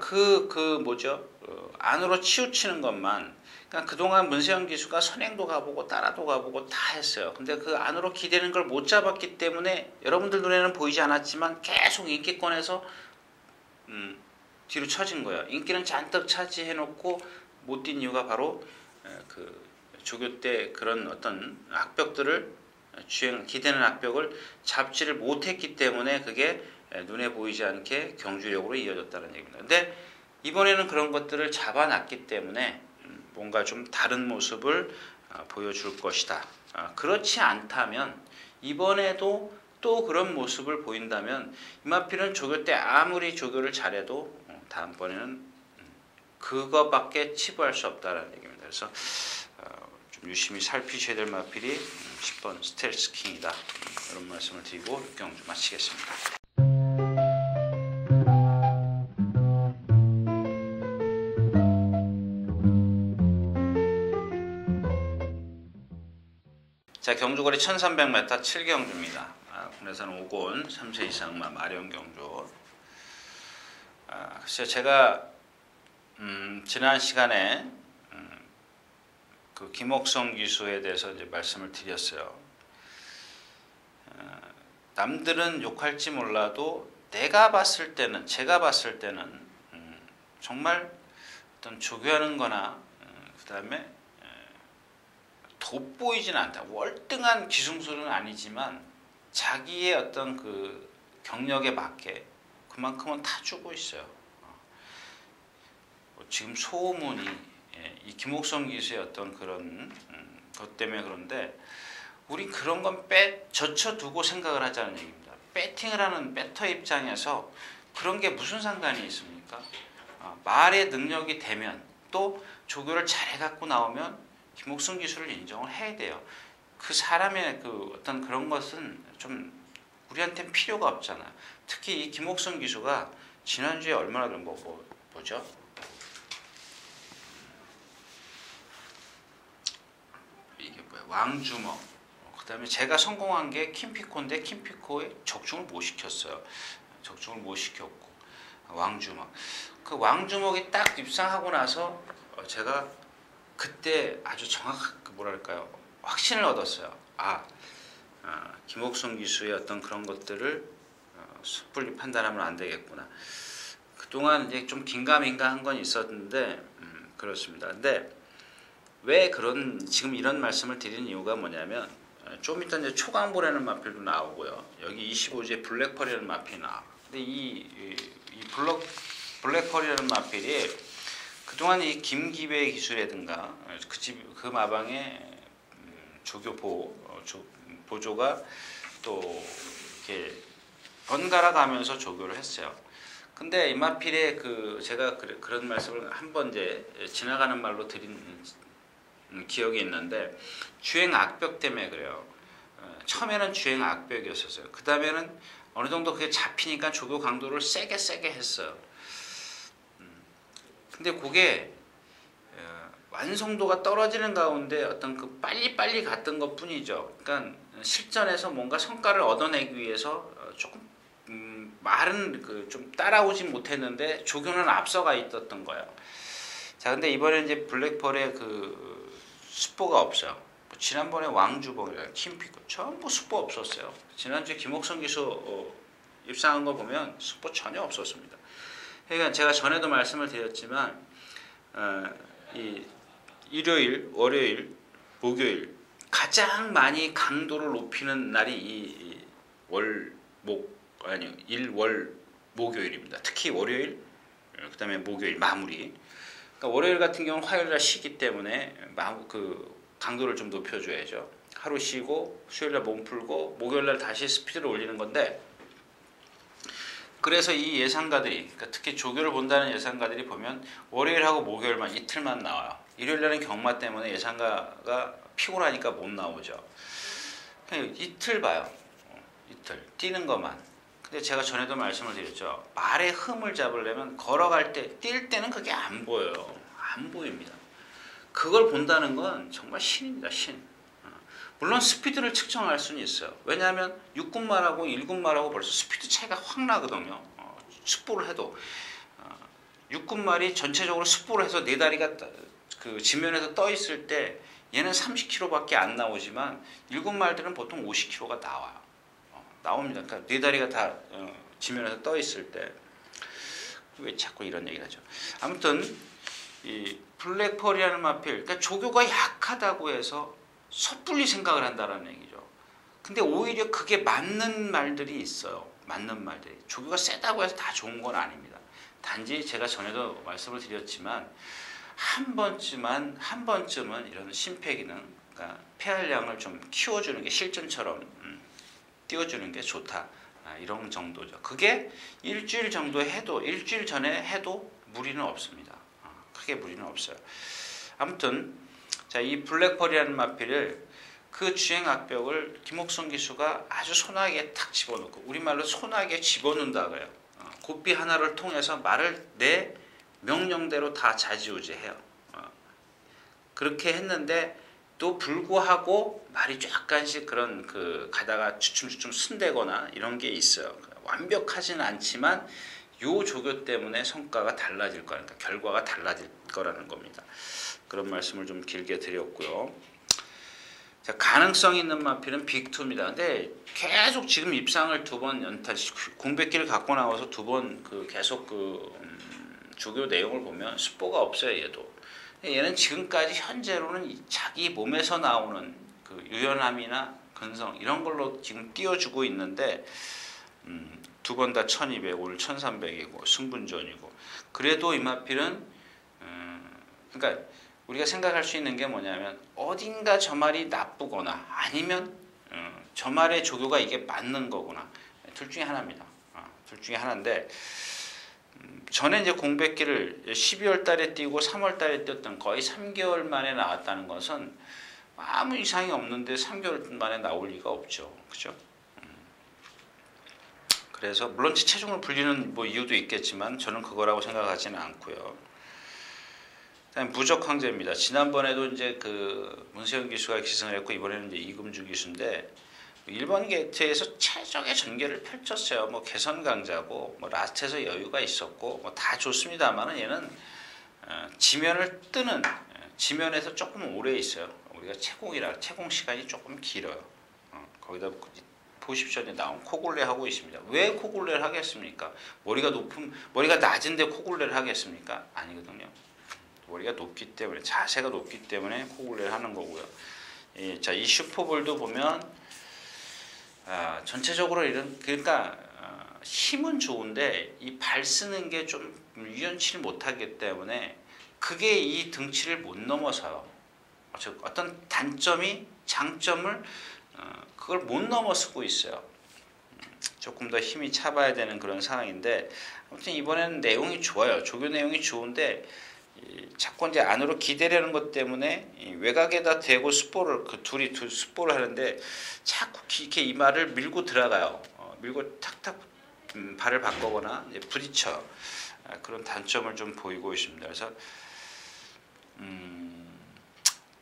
뭐죠? 안으로 치우치는 것만. 그러니까 그동안 문세영 기수가 선행도 가보고 따라도 가보고 다 했어요. 근데 그 안으로 기대는 걸 못 잡았기 때문에 여러분들 눈에는 보이지 않았지만 계속 인기권에서 뒤로 처진 거예요. 인기는 잔뜩 차지해놓고 못 뛴 이유가 바로 조교 때 그런 어떤 악벽들을 기대는 악벽을 잡지를 못했기 때문에 그게 눈에 보이지 않게 경주력으로 이어졌다는 얘기입니다. 근데 이번에는 그런 것들을 잡아놨기 때문에 뭔가 좀 다른 모습을 보여줄 것이다. 그렇지 않다면 이번에도 또 그런 모습을 보인다면 이마필은 조교 때 아무리 조교를 잘해도 다음번에는 그거밖에 치부할 수 없다는 얘기입니다. 그래서 좀 유심히 살피셔야 될 마필이 10번 스텔스킹이다. 이런 말씀을 드리고 경주 마치겠습니다. 자, 경주거리 1300m 7경주입니다. 국내산 5곤 3세 이상마 마련 경주. 글쎄요, 제가 지난 시간에 김옥성 기수에 대해서 이제 말씀을 드렸어요. 남들은 욕할지 몰라도 제가 봤을 때는 정말 어떤 조교하는 거나 그 다음에 돋보이진 않다. 월등한 기승술은 아니지만 자기의 어떤 경력에 맞게 그만큼은 다 주고 있어요. 지금 소문이 이 김옥성 기수의 어떤 그런 것 때문에 그런데 우리 그런 건 젖혀두고 생각을 하자는 얘기입니다. 배팅을 하는 배터 입장에서 그런 게 무슨 상관이 있습니까? 말의 능력이 되면 또 조교를 잘해갖고 나오면 김옥성 기수를 인정을 해야 돼요. 그 사람의 어떤 그런 것은 좀 우리한테는 필요가 없잖아요. 특히 이 김옥성 기수가 지난주에 얼마나 그런 뭐죠? 이게 뭐야? 왕주먹. 그 다음에 제가 성공한 게 킴피코인데 킴피코에 적중을 못 시켰어요. 적중을 못 시켰고. 왕주먹. 그 왕주먹이 딱 입상하고 나서 제가 그때 아주 정확하게 뭐랄까요, 확신을 얻었어요. 김옥성 기수의 어떤 그런 것들을 섣불리 판단하면 안 되겠구나. 그동안 이제 좀 긴가민가한 건 있었는데 그렇습니다. 근데 왜 지금 이런 말씀을 드리는 이유가 뭐냐면, 좀 이따 이제 초강보라는 마필도 나오고요. 여기 25주에 블랙펄이라는 마필이 나와. 근데 이 블랙펄이라는 마필이 그동안 이 김기배 기수라든가 그 마방의 조교 보조가 또 이렇게 번갈아 가면서 조교를 했어요. 근데 이마필에 제가 그런 말씀을 한번 이제 지나가는 말로 드린 기억이 있는데, 주행 악벽 때문에 그래요. 처음에는 주행 악벽이었어요. 그 다음에는 어느 정도 그게 잡히니까 조교 강도를 세게 했어요. 근데 그게 완성도가 떨어지는 가운데 어떤 그 빨리 갔던 것 뿐이죠. 그러니까 실전에서 뭔가 성과를 얻어내기 위해서 조금 말은 좀 따라오지 못했는데 조교는 앞서가 있었던 거예요. 자, 근데 이번에 이제 블랙펄의 숫보가 없어요. 지난번에 왕주봉이랑 킴피고 전부 숫보 없었어요. 지난주에 김옥성 기수 입상한 거 보면 숫보 전혀 없었습니다. 그러니까 제가 전에도 말씀을 드렸지만 이 일요일, 월요일, 목요일 가장 많이 강도를 높이는 날이 일, 월, 목요일입니다. 특히 월요일, 그 다음에 목요일 마무리. 그러니까 월요일 같은 경우는 화요일날 쉬기 때문에 강도를 좀 높여줘야죠. 하루 쉬고 수요일날 몸 풀고 목요일날 다시 스피드를 올리는 건데, 그래서 이 예상가들이, 그러니까 특히 조교를 본다는 예상가들이 보면 월요일하고 목요일만 이틀만 나와요. 일요일날은 경마 때문에 예상가가 피곤하니까 못 나오죠. 그냥 이틀 봐요. 이틀 뛰는 것만. 근데 제가 전에도 말씀을 드렸죠. 말의 흠을 잡으려면 걸어갈 때, 뛸 때는 그게 안 보여요. 안 보입니다. 그걸 본다는 건 정말 신입니다. 신. 물론 스피드를 측정할 수는 있어요. 왜냐하면 6군말하고 1군말하고 벌써 스피드 차이가 확 나거든요. 숫보를 해도 6군말이 전체적으로 숫보를 해서 네 다리가 지면에서 떠 있을 때 얘는 30km밖에 안 나오지만 1군말들은 보통 50km가 나와요. 나옵니다. 그러니까 네 다리가 다 지면에서 떠 있을 때. 왜 자꾸 이런 얘기를 하죠? 아무튼 이 블랙펄이라는 마필, 그러니까 조교가 약하다고 해서 섣불리 생각을 한다는 얘기죠. 근데 오히려 그게 맞는 말들이 있어요. 맞는 말들이. 조교가 세다고 해서 다 좋은 건 아닙니다. 단지 제가 전에도 말씀을 드렸지만 한 번쯤은 이런 심폐기능, 그러니까 폐활량을 좀 키워주는 게 실전처럼 띄워주는 게 좋다. 이런 정도죠. 그게 일주일 전에 해도 무리는 없습니다. 크게 무리는 없어요. 아무튼 자, 이 블랙펄이라는 마필을 그 주행 악벽을 김옥성 기수가 아주 손아귀에 탁 집어넣고, 우리말로 손아귀에 집어넣는다 그래요. 고삐 하나를 통해서 말을 내 명령대로 다 좌지우지해요. 그렇게 했는데 또 불구하고 말이 약간씩 그런 가다가 주춤주춤 순대거나 이런 게 있어요. 완벽하지는 않지만 요 조교 때문에 성과가 달라질 거니까, 결과가 달라질 거라는 겁니다. 그런 말씀을 좀 길게 드렸고요. 자, 가능성 있는 마필은 빅2입니다. 근데 계속 지금 입상을 2번 연타, 공백기를 갖고 나와서 2번 계속 조교 내용을 보면 숫보가 없어요. 얘는 지금까지 현재로는 자기 몸에서 나오는 유연함이나 근성 이런 걸로 지금 띄워주고 있는데 2번 다 1200, 오늘 1300이고 승분전이고, 그래도 이 마필은 그러니까 우리가 생각할 수 있는 게 뭐냐면, 어딘가 저 말이 나쁘거나 아니면 저 말의 조교가 이게 맞는 거구나. 둘 중에 하나입니다. 둘 중에 하나인데, 전에 이제 공백기를 12월 달에 뛰고 3월 달에 뛰었던 거의 3개월 만에 나왔다는 것은 아무 이상이 없는데 3개월 만에 나올 리가 없죠. 그죠? 그래서 물론 체중을 불리는 이유도 있겠지만 저는 그거라고 생각하지는 않고요. 그다음에 무적 황제입니다. 지난번에도 이제 문세영 기수가 기승을 했고 이번에는 이제 이금주 기수인데, 1번 게이트에서 최적의 전개를 펼쳤어요. 뭐 개선 강자고 뭐 라스트에서 여유가 있었고 뭐 다 좋습니다만은 얘는 지면을 뜨는 지면에서 조금 오래 있어요. 우리가 채공 시간이 조금 길어요. 거기다 보십시오. 나온 코골레 하고 있습니다. 왜 코골레를 하겠습니까? 머리가 낮은데 코골레를 하겠습니까? 아니거든요. 머리가 높기 때문에, 자세가 높기 때문에 코골레를 하는 거고요. 자, 이 슈퍼볼도 보면 전체적으로 그러니까 힘은 좋은데 이 발 쓰는 게 좀 유연치를 못하기 때문에 그게 이 등치를 못 넘어서요. 즉 어떤 장점을 그걸 못 넘어서고 있어요. 조금 더 힘이 차봐야 되는 그런 상황인데 아무튼 이번에는 내용이 좋아요. 조교 내용이 좋은데 자꾸 이제 안으로 기대려는 것 때문에 외곽에다 대고 둘이 숫보를 하는데 자꾸 이렇게 이마를 밀고 들어가요. 밀고 탁탁 발을 바꾸거나 부딪혀. 그런 단점을 좀 보이고 있습니다. 그래서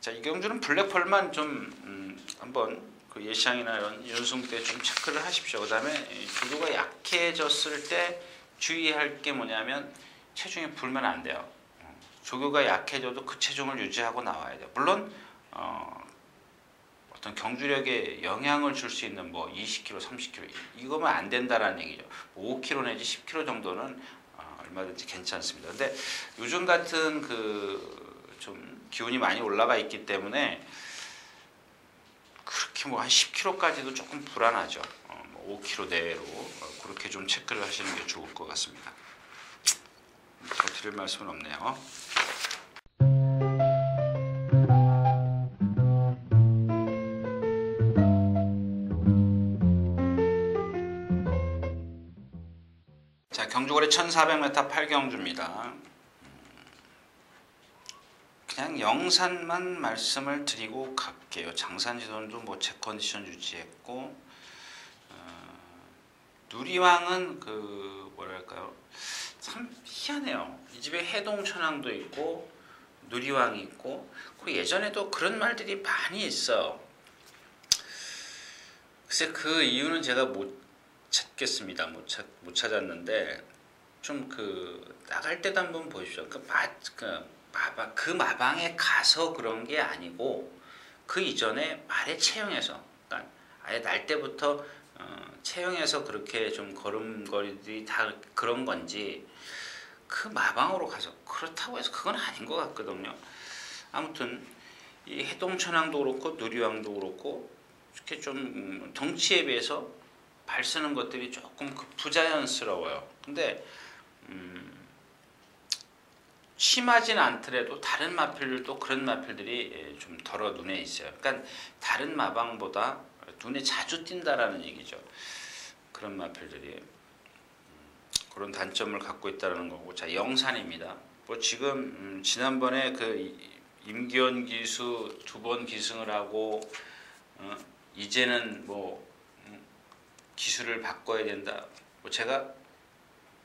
자, 이경주는 블랙펄만 좀 한번 그 예시장이나 이런 연승 때 좀 체크를 하십시오. 그 다음에 조교가 약해졌을 때 주의할 게 뭐냐면 체중이 불면 안 돼요. 조교가 약해져도 그 체중을 유지하고 나와야 돼요. 물론 어떤 경주력에 영향을 줄 수 있는 뭐 20kg, 30kg 이거면 안 된다라는 얘기죠. 5kg 내지 10kg 정도는 얼마든지 괜찮습니다. 근데 요즘 같은 좀 기온이 많이 올라가 있기 때문에 그렇게 뭐 한 10kg까지도 조금 불안하죠. 5kg 내외로 그렇게 좀 체크를 하시는 게 좋을 것 같습니다. 더 드릴 말씀은 없네요. 자, 경주거리 1400m 8경주입니다. 그냥 영산만 말씀을 드리고 갈게요. 장산지선도 뭐 제 컨디션 유지했고 누리왕은 뭐랄까요, 참 희한해요. 이 집에 해동천왕도 있고 누리왕이 있고 그리고 예전에도 그런 말들이 많이 있어요. 글쎄 그 이유는 제가 못 찾겠습니다. 못 찾았는데 좀 나갈 때도 한번 보십시오. 그 마방에 가서 그런 게 아니고 그 이전에 말의 체형에서, 그러니까 아예 날 때부터 체형에서 그렇게 좀 걸음걸이들이 다 그런 건지 그 마방으로 가서 그렇다고 해서 그건 아닌 것 같거든요. 아무튼 이 해동천왕도 그렇고 누리왕도 그렇고 이렇게 좀 덩치에 비해서 발 쓰는 것들이 조금 부자연스러워요. 근데 심하진 않더라도 다른 마필들도 그런 마필들이 좀 덜어 눈에 있어요. 그러니까 다른 마방보다 눈에 자주 띈다라는 얘기죠. 그런 마필들이 그런 단점을 갖고 있다는 거고. 자, 영산입니다. 뭐 지금 지난번에 임기원 기수 2번 기승을 하고 이제는 뭐 기술을 바꿔야 된다. 뭐 제가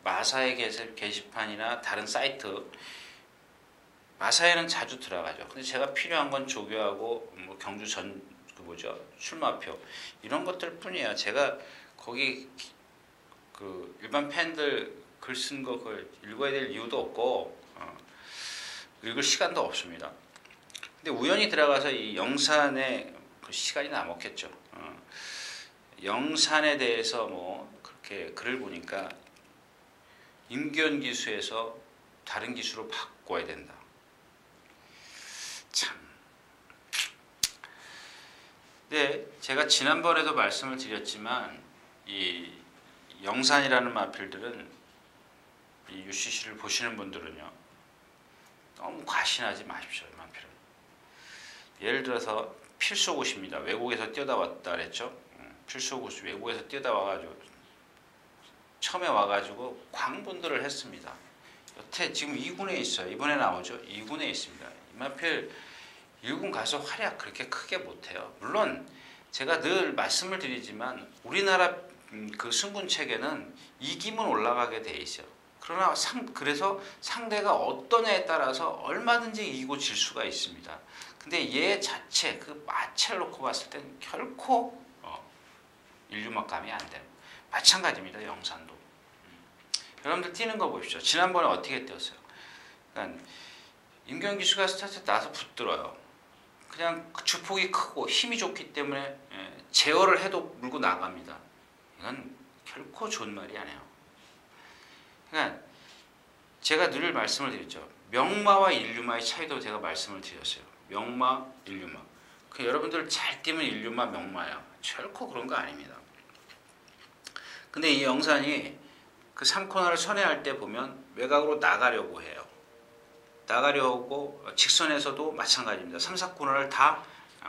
마사의 게시판이나 다른 사이트, 마사에는 자주 들어가죠. 근데 제가 필요한 건 조교하고 뭐 경주 출마표 이런 것들 뿐이에요. 제가 거기 일반 팬들 글 쓴 거 그걸 읽어야 될 이유도 없고 읽을 시간도 없습니다. 근데 우연히 들어가서 이 영산에 시간이 남았겠죠. 영산에 대해서 뭐 그렇게 글을 보니까 임기원 기수에서 다른 기수로 바꿔야 된다. 참. 네, 제가 지난번에도 말씀을 드렸지만 이 영산이라는 마필들은 이 UCC를 보시는 분들은요 너무 과신하지 마십시오. 이 마필은 예를 들어서 필수고시입니다. 외국에서 뛰어다 왔다 그랬죠. 필수고시 외국에서 뛰어다 와가지고 처음에 와가지고 광분들을 했습니다. 여태 지금 2군에 있어요. 이번에 나오죠. 2군에 있습니다. 이마필 1군 가서 활약 그렇게 크게 못해요. 물론 제가 늘 말씀을 드리지만 우리나라 그 승군 체계는 이기면 올라가게 돼 있어요. 그러나 그래서 상대가 어떤 애에 따라서 얼마든지 이기고 질 수가 있습니다. 근데 얘 자체 그 마체를 놓고 봤을 땐 결코 인류막감이 안 되는. 마찬가지입니다. 영산도. 여러분들 뛰는 거 보십시오. 지난번에 어떻게 뛰었어요? 그러니까 임경현 기수가 스타트 나서 붙들어요. 그냥 주폭이 크고 힘이 좋기 때문에 제어를 해도 물고 나갑니다. 이건 결코 좋은 말이 아니에요. 그러니까 제가 늘 말씀을 드렸죠. 명마와 인류마의 차이도 제가 말씀을 드렸어요. 명마, 인류마. 그 여러분들 잘 뛰면 인류마, 명마야. 결코 그런 거 아닙니다. 근데 이 영산이 그 3코너를 선회할 때 보면 외곽으로 나가려고 해요. 나가려고 직선에서도 마찬가지입니다. 3, 4코너를 다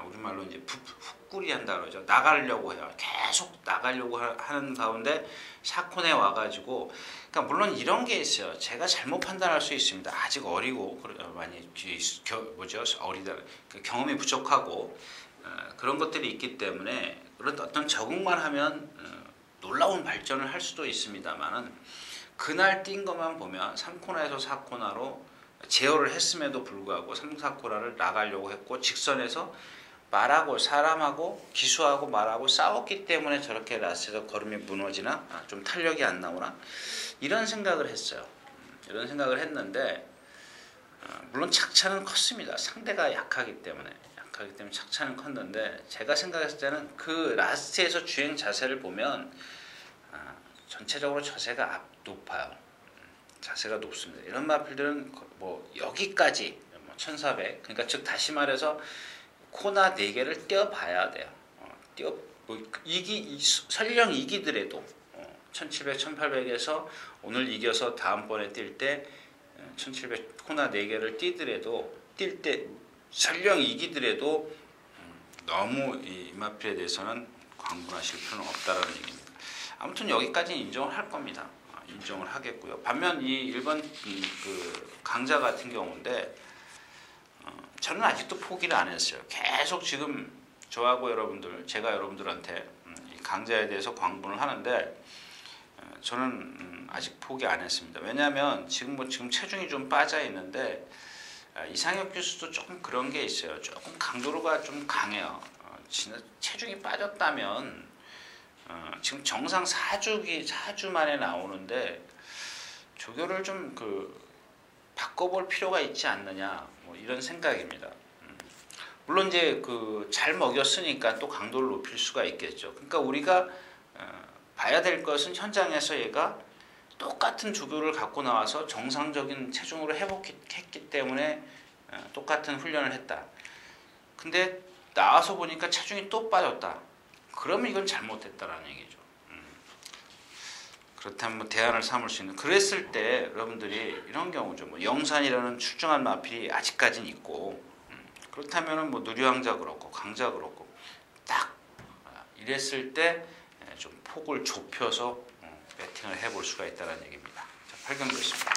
우리말로 이제 훅구리 한다 그러죠. 나가려고 해요. 계속 나가려고 하는 가운데 4코너에 와가지고, 그러니까 물론 이런 게 있어요. 제가 잘못 판단할 수 있습니다. 아직 어리고 많이 어리다, 경험이 부족하고 그런 것들이 있기 때문에 그런 어떤 적응만 하면 놀라운 발전을 할 수도 있습니다만은, 그날 뛴 것만 보면 3코너에서 4코너로 제어를 했음에도 불구하고 3, 4코너를 나가려고 했고, 직선에서 말하고 사람하고 기수하고 말하고 싸웠기 때문에 저렇게 라스트에서 걸음이 무너지나, 좀 탄력이 안 나오나, 이런 생각을 했어요. 이런 생각을 했는데, 물론 착차는 컸습니다. 상대가 약하기 때문에 착차는 컸는데, 제가 생각했을 때는 그 라스트에서 주행 자세를 보면 전체적으로 자세가 높아요. 자세가 높습니다. 이런 마필들은 뭐 여기까지 1400, 그러니까 즉 다시 말해서 코나 4개를 뛰어봐야 돼요. 설령 이기더라도 1700, 1800에서 오늘 이겨서 다음번에 뛸 때 1700 코나 4개를 뛸 때 설령 이기더라도 너무 이 마필에 대해서는 광분하실 필요는 없다라는 얘기입니다. 아무튼 여기까지는 인정을 할 겁니다. 인정을 하겠고요. 반면 이 1번 그 강자 같은 경우인데, 저는 아직도 포기를 안 했어요. 계속 지금 저하고 제가 여러분들한테 이 강자에 대해서 광분을 하는데, 저는 아직 포기 안 했습니다. 왜냐하면 지금 체중이 좀 빠져 있는데, 이상혁 교수도 조금 그런 게 있어요. 조금 강도가 좀 강해요. 체중이 빠졌다면 지금 정상 4주 만에 나오는데 조교를 좀 바꿔볼 필요가 있지 않느냐, 뭐 이런 생각입니다. 물론 이제 잘 먹였으니까 또 강도를 높일 수가 있겠죠. 그러니까 우리가 봐야 될 것은 현장에서 얘가 똑같은 조교를 갖고 나와서 정상적인 체중으로 회복했기 때문에 똑같은 훈련을 했다. 근데 나와서 보니까 체중이 또 빠졌다. 그러면 이건 잘못했다라는 얘기죠. 그렇다면 뭐 대안을 삼을 수 있는, 그랬을 때 여러분들이 이런 경우죠. 뭐 영산이라는 출중한 마필이 아직까지는 있고, 그렇다면은 뭐 누리왕자 그렇고 강자 그렇고 딱 이랬을 때 좀 폭을 좁혀서 배팅을 해볼 수가 있다는 얘기입니다. 자, 8경 보겠습니다.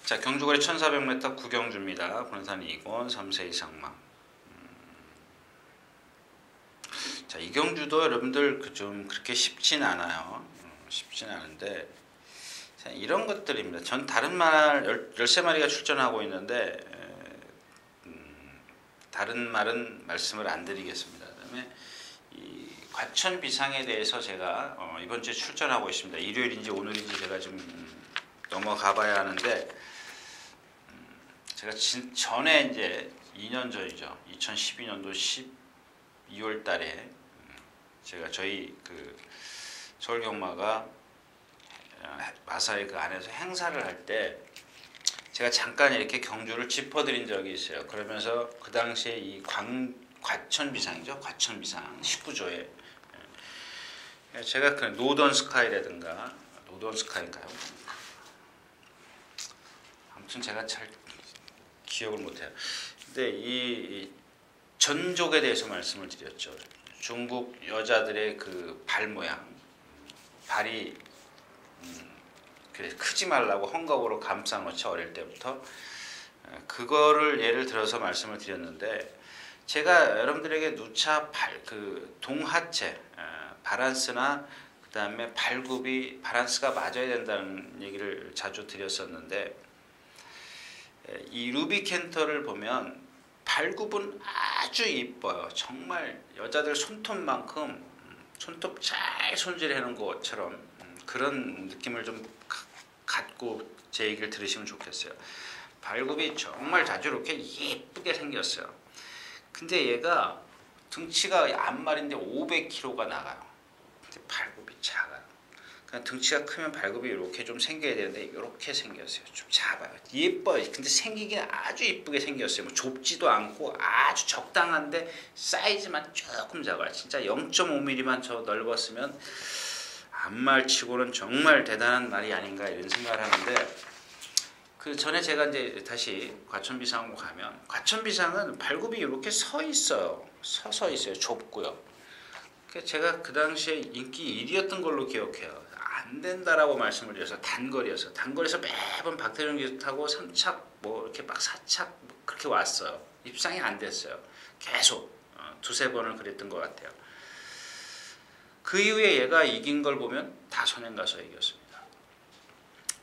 자, 경주거리 1400m 구경주입니다. 본산 2권 3세 이상망. 자, 이 경주도 여러분들 좀 그렇게 쉽진 않아요. 쉽진 않은데, 자, 이런 것들입니다. 전 다른 말 13마리가 출전하고 있는데 다른 말은 말씀을 안 드리겠습니다. 그다음에 이 과천 비상에 대해서 제가 이번 주에 출전하고 있습니다. 일요일인지 오늘인지 제가 좀 넘어가 봐야 하는데, 제가 전에 이제 2년 전이죠. 2012년도 12월 달에 제가 저희 서울경마가 마사의 그 안에서 행사를 할 때 제가 잠깐 이렇게 경주를 짚어드린 적이 있어요. 그러면서 그 당시에 이 과천 비상이죠. 과천 비상 19조에 제가 그 노던 스카이라든가, 노던 스카이인가요? 아무튼 제가 잘 기억을 못해요. 근데 이 전족에 대해서 말씀을 드렸죠. 중국 여자들의 그 발 모양, 발이 크지 말라고 헝겊으로 감싸놓죠. 어릴 때부터. 그거를 예를 들어서 말씀을 드렸는데, 제가 여러분들에게 누차 동하체, 바란스나 그다음에 발굽이 밸런스가 맞아야 된다는 얘기를 자주 드렸었는데, 이 루비켄터를 보면 발굽은 아주 이뻐요. 정말 여자들 손톱만큼 손톱 잘 손질해 놓은 것처럼 그런 느낌을 좀 갖고 제 얘기를 들으시면 좋겠어요. 발굽이 정말 자주롭게 예쁘게 생겼어요. 근데 얘가 등치가 앞말인데 500kg가 나가요. 근데 발굽이 작아요. 그냥 등치가 크면 발굽이 이렇게 좀 생겨야 되는데 이렇게 생겼어요. 좀 작아요. 예뻐요. 근데 생기긴 아주 예쁘게 생겼어요. 뭐 좁지도 않고 아주 적당한데 사이즈만 조금 작아요. 진짜 0.5mm만 더 넓었으면 앞말치고는 정말 대단한 말이 아닌가 이런 생각을 하는데, 그 전에 제가 이제 다시 과천비상으로 가면, 과천비상은 발굽이 이렇게 서 있어요. 서서 있어요. 좁고요. 제가 그 당시에 인기 1위였던 걸로 기억해요. 안 된다라고 말씀을 드려서 단거리에서 매번 박태종 기수 타고 3착 뭐 이렇게 막 4착 뭐 그렇게 왔어요. 입상이 안 됐어요. 계속 두세 번을 그랬던 것 같아요. 그 이후에 얘가 이긴 걸 보면 다 선행 가서 이겼습니다.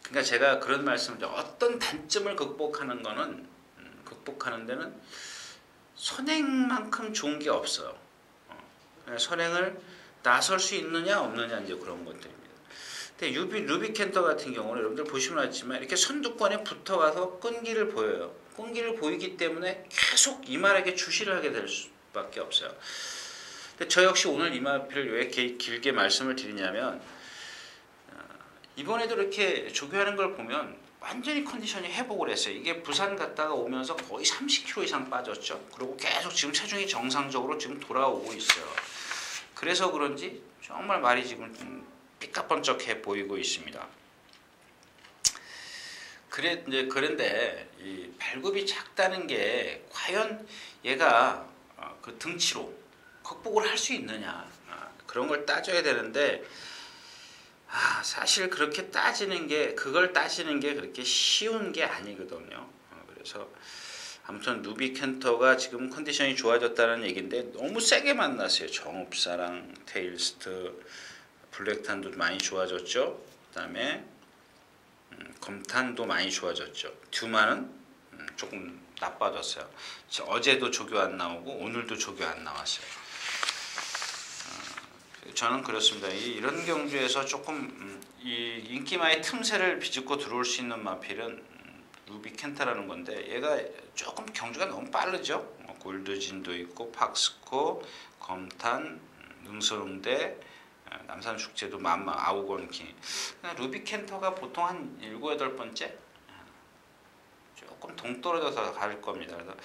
그러니까 제가 그런 말씀을 드려요. 어떤 단점을 극복하는 데는 선행만큼 좋은 게 없어요. 선행을 나설 수 있느냐 없느냐 이제 그런 것들입니다. 근데 루비켄터 같은 경우는 여러분들 보시면 알지만 이렇게 선두권에 붙어가서 끈기를 보여요. 끈기를 보이기 때문에 계속 이말에게 주시를 하게 될 수밖에 없어요. 근데 저 역시 오늘 이마필을 왜 이렇게 길게 말씀을 드리냐면, 이번에도 이렇게 조교하는 걸 보면 완전히 컨디션이 회복을 했어요. 이게 부산 갔다가 오면서 거의 30kg 이상 빠졌죠. 그리고 계속 지금 체중이 정상적으로 지금 돌아오고 있어요. 그래서 그런지 정말 말이 지금 삐까뻔쩍해 보이고 있습니다. 그런데 이 발굽이 작다는 게 과연 얘가 그 등치로 극복을 할 수 있느냐, 그런 걸 따져야 되는데, 사실 그렇게 그걸 따지는 게 그렇게 쉬운 게 아니거든요. 그래서 아무튼 루비켄터가 지금 컨디션이 좋아졌다는 얘기인데 너무 세게 만났어요. 정읍사랑, 테일스트, 블랙탄도 많이 좋아졌죠. 그다음에 검탄도 많이 좋아졌죠. 듀마는 조금 나빠졌어요. 어제도 조교 안 나오고 오늘도 조교 안 나왔어요. 저는 그렇습니다. 이런 경주에서 조금 이 인기마의 틈새를 비집고 들어올 수 있는 마필은 루비켄타라는 건데, 얘가 조금 경주가 너무 빠르죠. 골드진도 있고 팍스코, 검탄, 능선웅대, 남산축제도 아우건키. 루비켄터가 보통 한 7, 8번째? 조금 동떨어져서 갈 겁니다. 그래서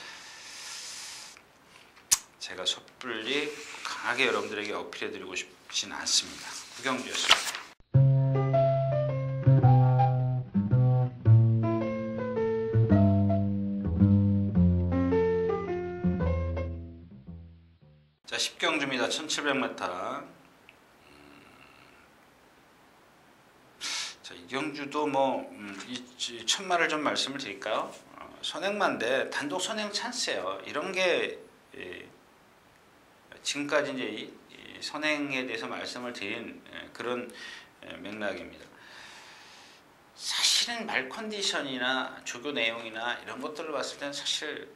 제가 섣불리 강하게 여러분들에게 어필해드리고 싶진 않습니다. 구경주였습니다. 자, 10경주입니다. 1700m. 자, 이 경주도 이 천마를 좀 말씀을 드릴까요? 선행만데 단독 선행 찬스예요. 이런 게 지금까지 이제 이 선행에 대해서 말씀을 드린 그런 맥락입니다. 사실은 말 컨디션이나 조교 내용이나 이런 것들을 봤을 때는 사실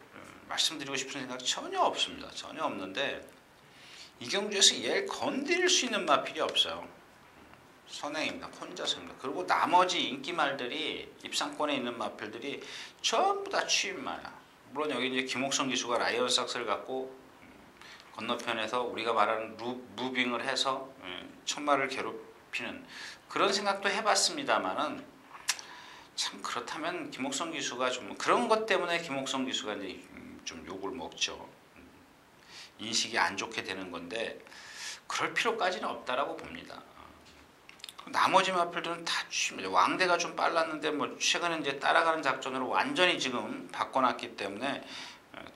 말씀드리고 싶은 생각이 전혀 없습니다. 전혀 없는데, 이 경주에서 얘를 건드릴 수 있는 마필이 없어요. 선행입니다. 혼자서입니다. 그리고 나머지 인기말들이, 입상권에 있는 마필들이 전부 다 취입마야. 물론 여기 이제 김옥성 기수가 라이언 삭스를 갖고 건너편에서 우리가 말하는 무빙을 해서 천마를 괴롭히는 그런 생각도 해봤습니다만은, 참 그렇다면 김옥성 기수가 좀 그런 것 때문에 김옥성 기수가 이제 좀 욕을 먹죠. 인식이 안 좋게 되는 건데, 그럴 필요까지는 없다라고 봅니다. 나머지 마필들은 다 취입니다. 왕대가 좀 빨랐는데 최근에 이제 따라가는 작전으로 완전히 지금 바꿔놨기 때문에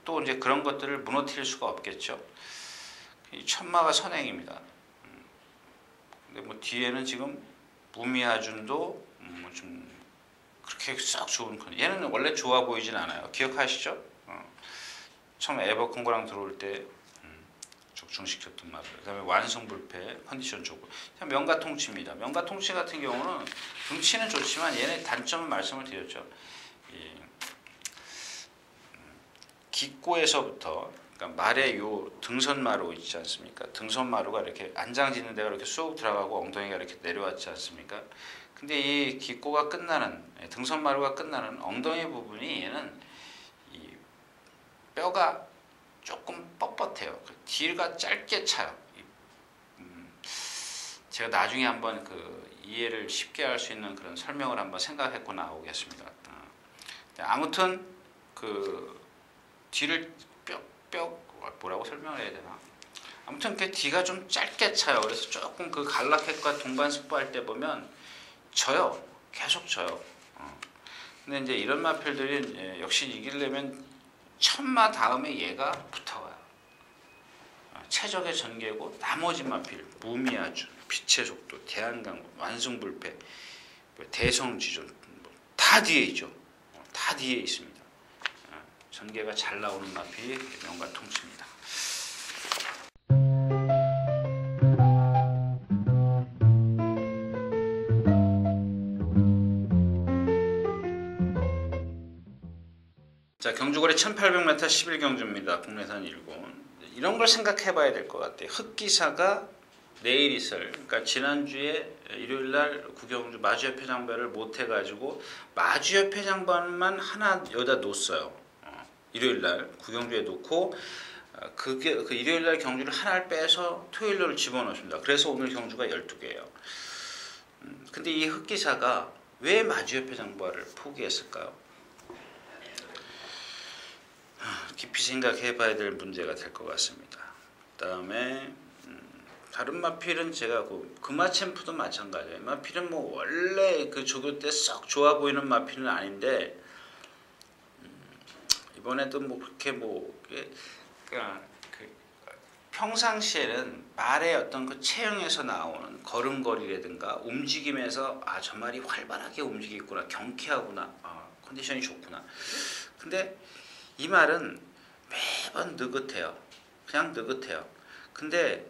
또 이제 그런 것들을 무너뜨릴 수가 없겠죠. 이 천마가 선행입니다. 근데 뒤에는 지금 무미하준도 좀 그렇게 썩 좋은 건, 얘는 원래 좋아 보이진 않아요. 기억하시죠? 처음 에버컨고랑 들어올 때 좀 중식교통 마블. 그다음에 완성불패 컨디션 좋고. 명가통치입니다. 명가통치 같은 경우는 등치는 좋지만 얘네 단점은 말씀을 드렸죠. 이 기꼬에서부터 그러니까 말의 요 등선마루 있지 않습니까? 등선마루가 이렇게 안장짓는 데가 이렇게 쑥 들어가고 엉덩이가 이렇게 내려왔지 않습니까? 근데 이 기꼬가 끝나는 등선마루가 끝나는 엉덩이 부분이 얘는 이 뼈가 조금 뻣뻣해요. 뒤가 짧게 차요. 제가 나중에 한번 그 이해를 쉽게 할 수 있는 그런 설명을 한번 생각해고 나오겠습니다. 아무튼 그 뒤를 뭐라고 설명을 해야 되나? 아무튼 그 뒤가 좀 짧게 차요. 그래서 조금 그 갈라켓과 동반 스포할 때 보면 져요. 계속 져요. 근데 이제 이런 마필들이 역시 이기려면 첫마 다음에 얘가 붙어가요. 최적의 전개고 나머지 마필 무미아주, 빛의 속도, 대한강구, 완승불패, 대성지존 다 뒤에 있죠. 다 뒤에 있습니다. 전개가 잘 나오는 마필이 명가통치입니다. 자, 경주거리 1800m 11경주입니다. 국내산 1군. 이런 걸 생각해 봐야 될 것 같아요. 흑기사가 내일 있을, 그러니까 지난주에 일요일날 구경주 마주협회 장발을 못 해가지고 마주협회 장발만 하나 여기다 놓았어요. 일요일날 구경주에 놓고 그 일요일날 경주를 하나를 빼서 토요일날 집어넣습니다. 그래서 오늘 경주가 12개예요. 근데 이 흑기사가 왜 마주협회 장발을 포기했을까요? 깊이 생각해 봐야 될 문제가 될 것 같습니다. 그 다음에 다른 마필은 제가 금화챔프도 마찬가지예요. 마필은 뭐 원래 그 조교 때 썩 좋아 보이는 마필은 아닌데 이번에도 뭐 그렇게 그러니까 평상시에는 말의 어떤 그 체형에서 나오는 걸음걸이라든가 움직임에서 저 말이 활발하게 움직이구나, 경쾌하구나, 컨디션이 좋구나. 근데 이 말은 매번 느긋해요. 그냥 느긋해요. 근데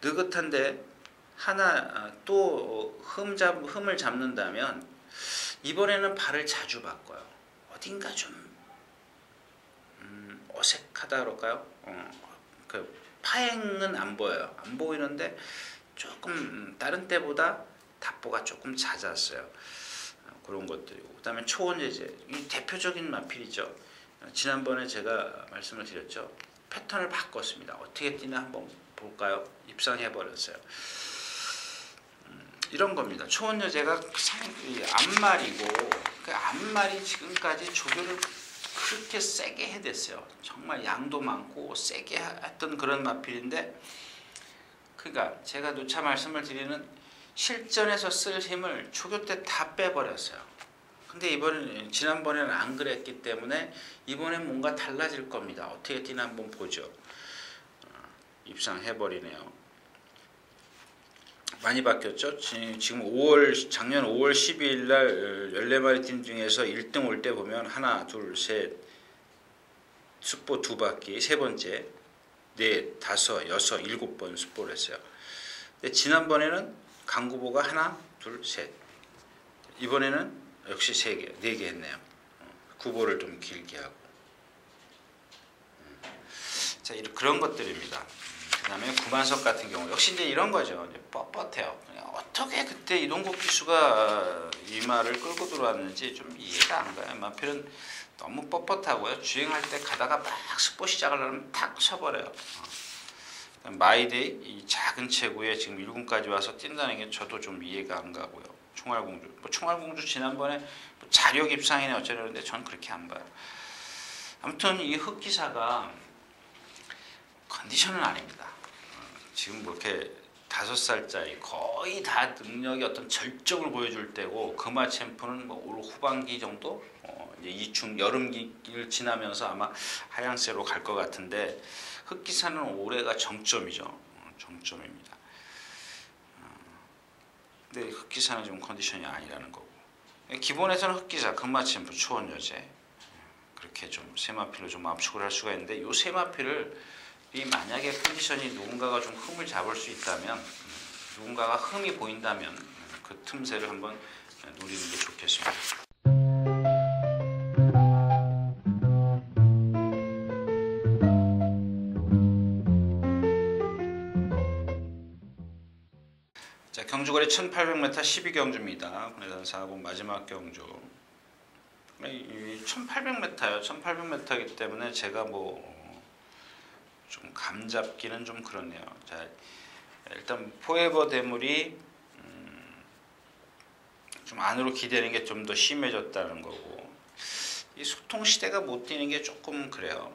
느긋한데 하나 또 흠을 잡는다면 이번에는 발을 자주 바꿔요. 어딘가 좀 어색하다 그럴까요? 그 파행은 안 보여요. 안 보이는데 조금 다른 때보다 답보가 조금 잦았어요. 그런 것들이고. 그 다음에 초원제제. 이 대표적인 마필이죠. 지난번에 제가 말씀을 드렸죠. 패턴을 바꿨습니다. 어떻게 뛰나 한번 볼까요? 입상해버렸어요. 이런 겁니다. 초원여제가 앞말이고 그 앞말이 지금까지 조교를 그렇게 세게 해댔어요. 정말 양도 많고 세게 했던 그런 마필인데 그러니까 제가 누차 말씀을 드리는 실전에서 쓸 힘을 조교 때 다 빼버렸어요. 근데 지난번에는 안 그랬기 때문에 이번엔 뭔가 달라질 겁니다. 어떻게 뛰나 한번 보죠. 입상해버리네요. 많이 바뀌었죠. 지금 작년 5월 12일 날 14마리 팀 중에서 1등 올 때 보면 하나, 둘, 셋, 숫보 2바퀴, 세 번째, 넷, 다섯, 여섯, 7번 숫보를 했어요. 근데 지난번에는 강구보가 하나, 둘, 셋. 이번에는 역시 3개, 4개 했네요. 구보를 좀 길게 하고. 자, 그런 것들입니다. 그 다음에 구만석 같은 경우 역시 이제 이런 거죠. 이제 뻣뻣해요. 어떻게 그때 이동국 기수가 이 말을 끌고 들어왔는지 좀 이해가 안 가요. 마필은 너무 뻣뻣하고요. 주행할 때 가다가 막 스포 시작을 하면 탁 서버려요. 마이데이 이 작은 체구에 지금 1군까지 와서 뛴다는 게 저도 좀 이해가 안 가고요. 총알공주. 총알공주 지난번에 자력 입상이네 어쩌려는데 전 그렇게 안 봐요. 아무튼 이 흑기사가 컨디션은 아닙니다. 지금 뭐 이렇게 5살짜리 거의 다 능력이 어떤 절정을 보여줄 때고 금화 챔프는 뭐 올 후반기 정도 이제 여름기를 지나면서 아마 하향세로 갈 것 같은데 흑기사는 올해가 정점이죠. 정점입니다. 근데 흑기사는 지금 컨디션이 아니라는 거고 기본에서는 흑기사, 금마챔프, 초원여제 그렇게 좀 세마필로 좀 압축을 할 수가 있는데 요 세마필을 이 만약에 컨디션이 누군가가 좀 흠을 잡을 수 있다면, 누군가가 흠이 보인다면 그 틈새를 한번 노리는 게 좋겠습니다. 자, 경주거리 1800m 12경주입니다. 군내산 4번 마지막 경주. 1800m요. 1800m이기 때문에 제가 뭐 좀 감잡기는 좀 그렇네요. 자, 일단 포에버 대물이 좀 안으로 기대는 게 좀 더 심해졌다는 거고, 이 소통 시대가 못 뛰는 게 조금 그래요.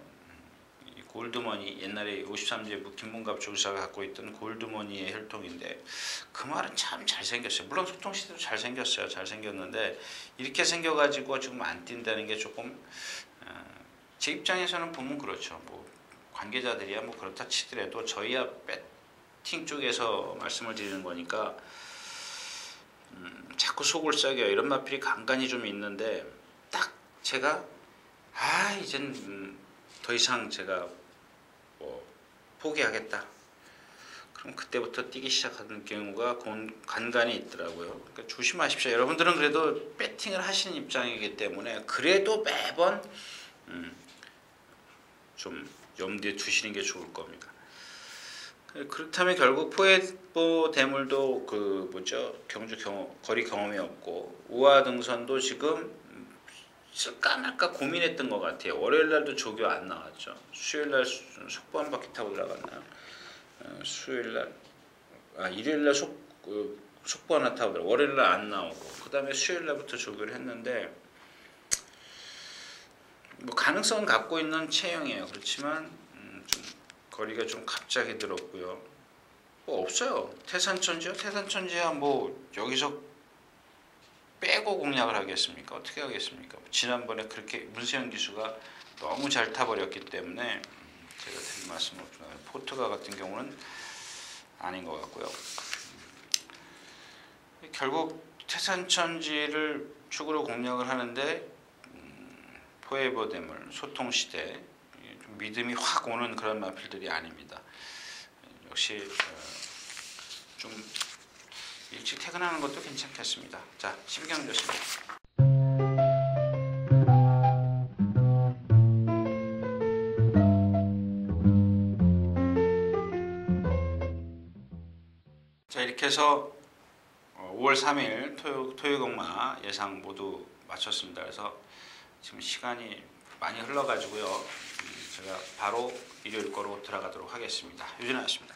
이 골드머니, 옛날에 53제 김문갑 조사가 갖고 있던 골드머니의 혈통인데, 그 말은 참 잘생겼어요. 물론 소통 시대도 잘생겼어요. 잘생겼는데 이렇게 생겨가지고 지금 안 뛴다는 게 조금, 제 입장에서는 보면 그렇죠. 뭐 관계자들이야 뭐 그렇다 치더라도 저희야 배팅 쪽에서 말씀을 드리는 거니까 자꾸 속을 썩여 이런 마필이 간간히 좀 있는데, 딱 제가 이젠 더 이상 제가 뭐 포기하겠다, 그럼 그때부터 뛰기 시작하는 경우가 간간히 있더라고요. 그러니까 조심하십시오. 여러분들은 그래도 배팅을 하시는 입장이기 때문에 그래도 매번 좀 염두에 두시는 게 좋을 겁니다. 그렇다면 결국 포에버 대물도 그 경주 거리 경험이 없고, 우아 등선도 지금 쓸까 말까 고민했던 것 같아요. 월요일 날도 조교 안 나왔죠. 수요일 날 속보 한 바퀴 타고 들어갔나요? 수요일 날 일요일 날 속보 하나 타고 들어. 월요일 날 안 나오고, 그 다음에 수요일 날부터 조교를 했는데, 뭐 가능성은 갖고 있는 체형이에요. 그렇지만 좀 거리가 좀 갑자기 들었고요. 뭐 없어요. 태산천지요? 태산천지야 뭐 여기서 빼고 공략을 하겠습니까? 어떻게 하겠습니까? 지난번에 그렇게 문세영 기수가 너무 잘 타버렸기 때문에 제가 드린 말씀을 포트가 같은 경우는 아닌 것 같고요. 결국 태산천지를 축으로 공략을 하는데, 포에버 대물, 소통시대, 믿음이 확 오는 그런 마필들이 아닙니다. 역시 좀 일찍 퇴근하는 것도 괜찮겠습니다. 자, 12경주였습니다. 자, 이렇게 해서 5월 3일 토요일공마 예상 모두 마쳤습니다. 그래서 지금 시간이 많이 흘러가지고요. 제가 바로 일요일 거로 들어가도록 하겠습니다. 유진아였습니다.